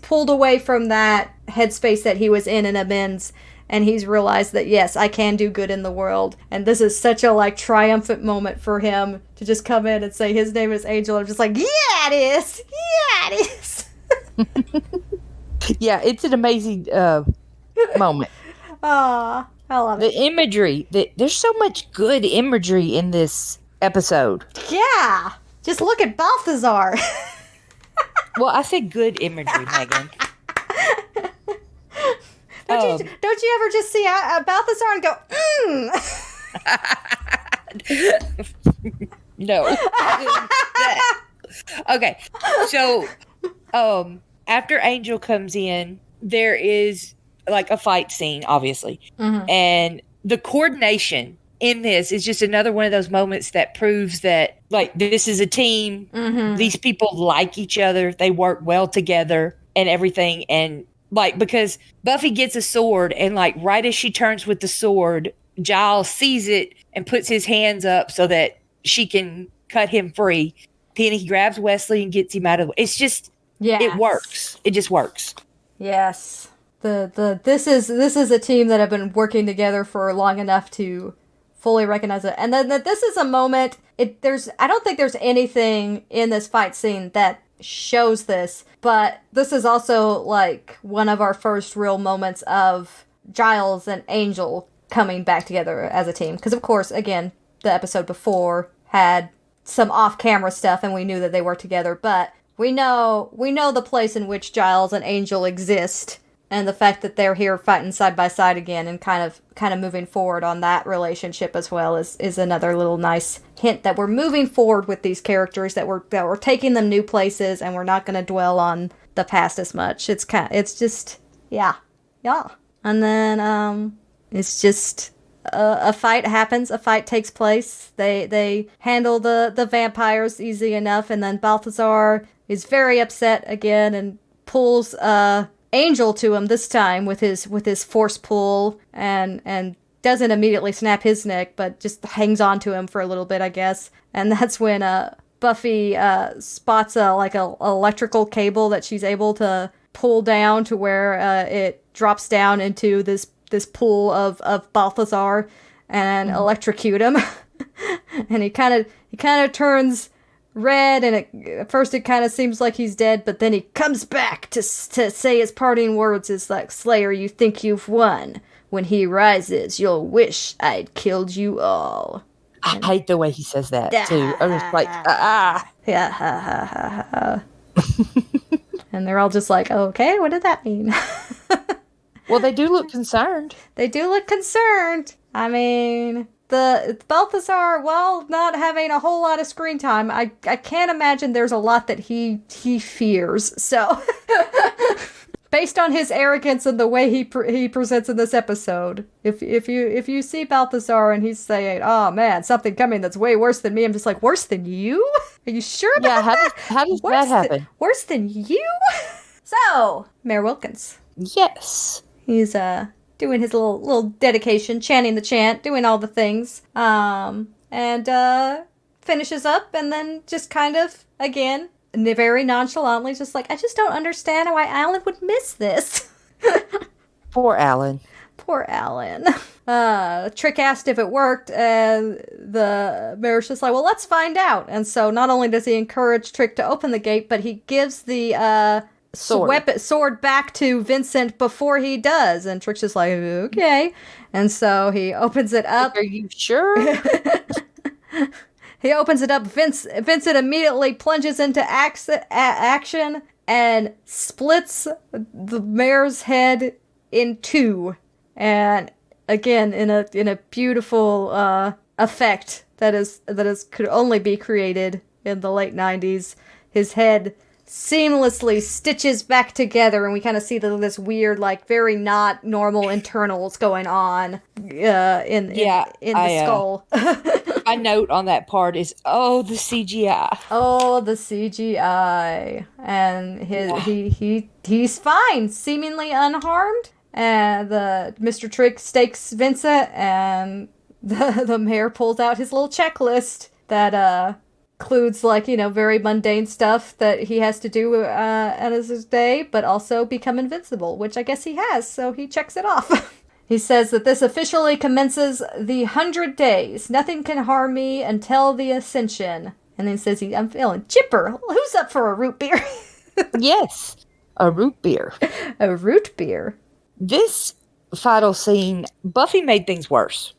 pulled away from that headspace that he was in Amends. And he's realized that, yes, I can do good in the world. And this is such a, like, triumphant moment for him to just come in and say his name is Angel. I'm just like, yeah, it is. Yeah, it is. Yeah, it's an amazing moment. Aw, I love it. The imagery. There's so much good imagery in this episode. Yeah. Just look at Balthazar. Well, I said good imagery, Megan. Don't you ever just see Balthazar and go, No. Okay. So, after Angel comes in, there is like a fight scene, obviously. Mm-hmm. And the coordination in this is just another one of those moments that proves that, like, this is a team. Mm-hmm. These people like each other. They work well together and everything. And, like, because Buffy gets a sword, and, like, right as she turns with the sword, Giles sees it and puts his hands up so that she can cut him free. Then he grabs Wesley and gets him out of the way. It's just, it works. It just works. Yes. This is a team that have been working together for long enough to fully recognize it. And then that this is a moment, I don't think there's anything in this fight scene that shows this, but this is also like one of our first real moments of Giles and Angel coming back together as a team. Because of course, again, the episode before had some off-camera stuff and we knew that they worked together, but we know the place in which Giles and Angel exist, and the fact that they're here fighting side by side again and kind of moving forward on that relationship as well is another little nice hint that we're moving forward with these characters, that we're taking them new places, and we're not going to dwell on the past as much. It's just yeah. And then it's just a fight happens. A fight takes place. They handle the vampires easy enough, and then Balthazar is very upset again and pulls Angel to him this time with his force pull, and doesn't immediately snap his neck, but just hangs on to him for a little bit, I guess. And that's when Buffy spots a electrical cable that she's able to pull down to where it drops down into this pool of Balthazar and electrocute him. And he kind of turns red, and at first it kind of seems like he's dead, but then he comes back to say his parting words is like, Slayer, you think you've won. When he rises, you'll wish I'd killed you all. I hate the way he says that, too. I'm just like, Yeah, ha, ha, ha, ha. And they're all just like, okay, what did that mean? Well, they do look concerned. They do look concerned. I mean, the Balthazar, while not having a whole lot of screen time, I can't imagine there's a lot that he fears. So based on his arrogance and the way he presents in this episode. If you see Balthazar and he's saying, "Oh man, something coming that's way worse than me," I'm just like, "Worse than you? Are you sure about that? How does that happen? Worse than you?" So, Mayor Wilkins. Yes. He's doing his little dedication, chanting the chant, doing all the things. And finishes up and then just kind of again very nonchalantly just like, I just don't understand why Alan would miss this. Poor Alan. Poor Alan. Trick asked if it worked, and the mayor's just like, well, let's find out. And so not only does he encourage Trick to open the gate, but he gives the sword back to Vincent before he does. And Trick's just like, okay. And so he opens it up. Are you sure? He opens it up. Vincent immediately plunges into action and splits the mayor's head in two. And again, in a beautiful effect that could only be created in the late 90s, his head seamlessly stitches back together, and we kind of see this weird, like, very not normal internals going on in the skull. My note on that part is, oh, the CGI. Oh, the CGI. And he's fine, seemingly unharmed. And Mr. Trick stakes Vincent, and the mayor pulls out his little checklist that includes, like, very mundane stuff that he has to do at his day, but also become invincible, which I guess he has, so he checks it off. He says that this officially commences the 100 days. Nothing can harm me until the ascension. And then he says, I'm feeling chipper. Who's up for a root beer? Yes, a root beer. A root beer. This final scene, Buffy made things worse.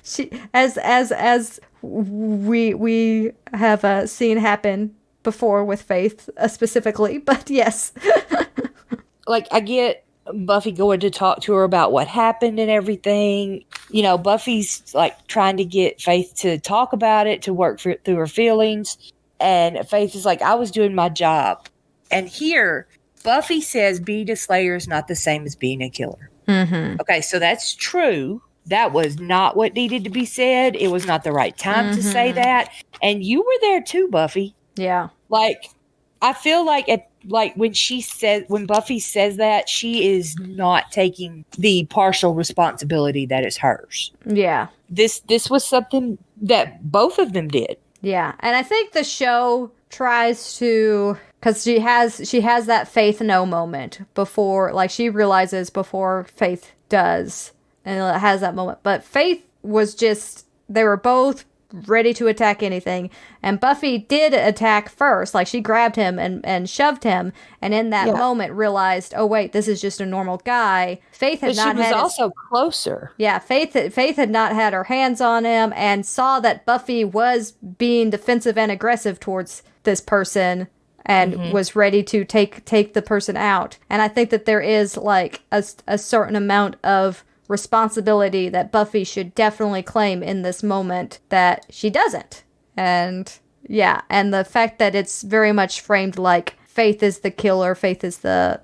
She, as we have seen happen before with Faith specifically, but yes. Like, I get Buffy going to talk to her about what happened and everything. Buffy's like trying to get Faith to talk about it, to work through her feelings. And Faith is like, I was doing my job. And here, Buffy says being a slayer is not the same as being a killer. Mm-hmm. Okay, so that's true. That was not what needed to be said. It was not the right time to say that. And you were there too, Buffy. Yeah. Like, I feel like when Buffy says that, she is not taking the partial responsibility that is hers. Yeah. This was something that both of them did. Yeah. And I think the show tries to, because she has that Faith no moment before, like, she realizes before Faith does, and it has that moment. But Faith was just, they were both ready to attack anything, and Buffy did attack first. Like, she grabbed him and shoved him, and in that moment realized, oh wait, this is just a normal guy. Faith had but she was also closer. Yeah, Faith had not had her hands on him, and saw that Buffy was being defensive and aggressive towards this person, and was ready to take the person out. And I think that there is, like, a certain amount of responsibility that Buffy should definitely claim in this moment that she doesn't. And yeah, and the fact that it's very much framed like Faith is the killer, Faith is the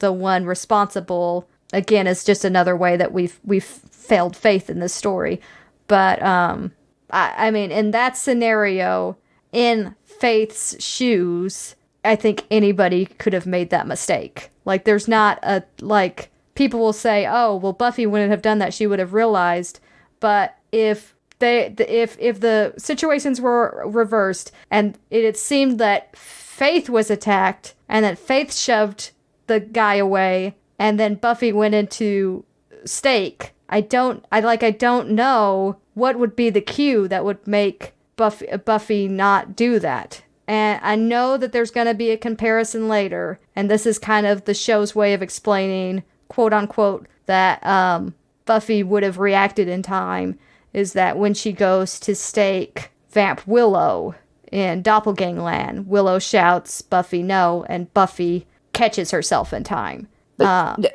one responsible, again, is just another way that we've failed Faith in this story. But I mean, in that scenario, in Faith's shoes, I think anybody could have made that mistake. Like, there's not a, like, people will say, oh, well, Buffy wouldn't have done that, she would have realized. But if the situations were reversed, and it had seemed that Faith was attacked, and that Faith shoved the guy away, and then Buffy went into stake, I don't know what would be the cue that would make Buffy not do that. And I know that there's going to be a comparison later, and this is kind of the show's way of explaining, quote unquote, that Buffy would have reacted in time, is that when she goes to stake Vamp Willow in Doppelgangland, Willow shouts Buffy no, and Buffy catches herself in time. And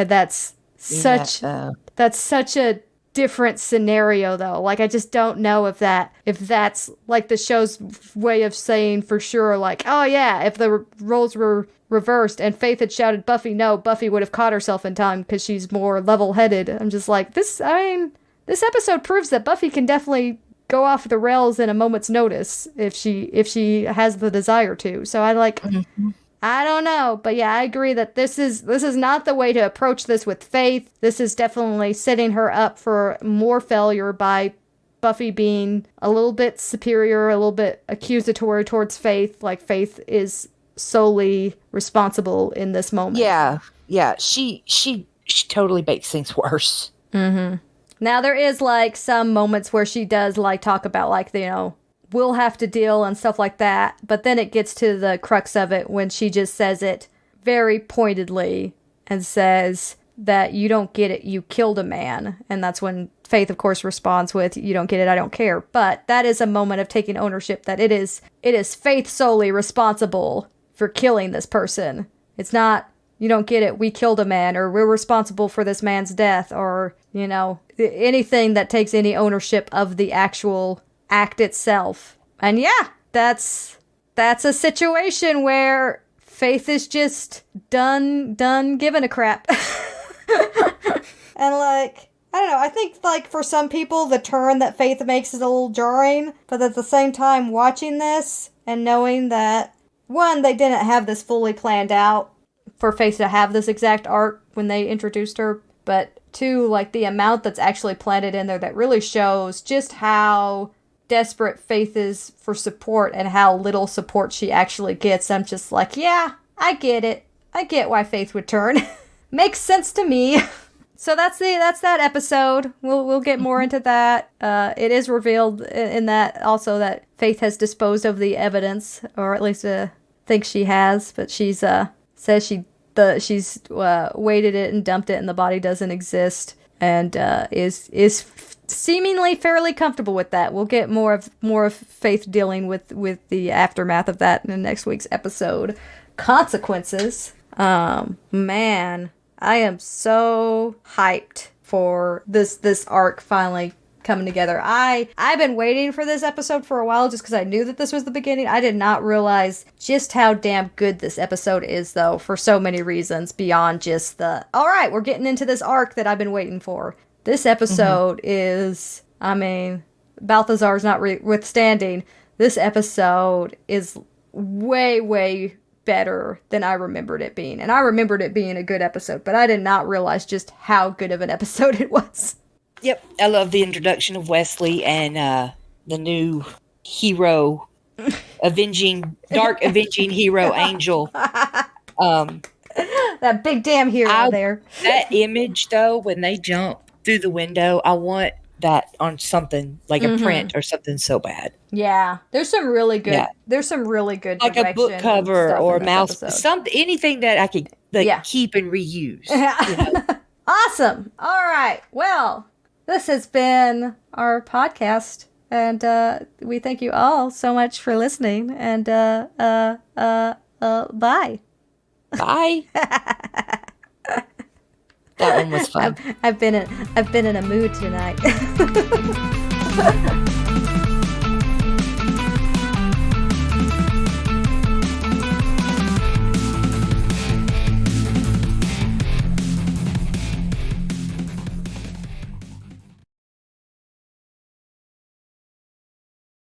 that's such a different scenario, though. Like, I just don't know if that's like the show's way of saying for sure, like, oh yeah, if the roles were reversed and Faith had shouted, Buffy, no, Buffy would have caught herself in time because she's more level-headed. I'm just like, this episode proves that Buffy can definitely go off the rails in a moment's notice if she has the desire to. So I don't know, but yeah, I agree that this is not the way to approach this with Faith. This is definitely setting her up for more failure by Buffy being a little bit superior, a little bit accusatory towards Faith, like Faith is solely responsible in this moment. Yeah, she totally makes things worse. Mm-hmm. Now there is like some moments where she does like talk about like, you know, we'll have to deal and stuff like that, but then it gets to the crux of it when she just says it very pointedly and says that you don't get it, you killed a man. And that's when Faith, of course, responds with, you don't get it, I don't care. But that is a moment of taking ownership that it is Faith solely responsible for killing this person. It's not, you don't get it, we killed a man, or we're responsible for this man's death, or, you know, anything that takes any ownership of the actual act itself. And yeah, that's a situation where Faith is just done giving a crap. And like, I don't know, I think like for some people the turn that Faith makes is a little jarring, but at the same time watching this and knowing that, one, they didn't have this fully planned out for Faith to have this exact arc when they introduced her, but two, like the amount that's actually planted in there that really shows just how desperate Faith is for support and how little support she actually gets. I'm just like, yeah, I get it. I get why Faith would turn. Makes sense to me. So that's that episode. We'll get more into that. It is revealed in that also that Faith has disposed of the evidence, or at least thinks she has, but she's says she's weighted it and dumped it, and the body doesn't exist, and is seemingly fairly comfortable with that. We'll get more of Faith dealing with the aftermath of that in next week's episode. Consequences. Man, I am so hyped for this arc finally coming together. I've been waiting for this episode for a while just because I knew that this was the beginning. I did not realize just how damn good this episode is, though, for so many reasons beyond just the, all right, we're getting into this arc that I've been waiting for. This episode is, I mean, Balthazar's not withstanding, this episode is way, way better than I remembered it being. And I remembered it being a good episode, but I did not realize just how good of an episode it was. Yep, I love the introduction of Wesley and the new hero, dark avenging hero, Angel. That big damn hero there. That image, though, when they jump through the window, I want that on something like a print or something so bad. Yeah, there's some really good. Yeah. There's some really good, like a book cover or a mouse, anything that I could keep and reuse. You know? Awesome. All right. Well, this has been our podcast, and we thank you all so much for listening. And bye. Bye. That one was fun. I've been in a mood tonight.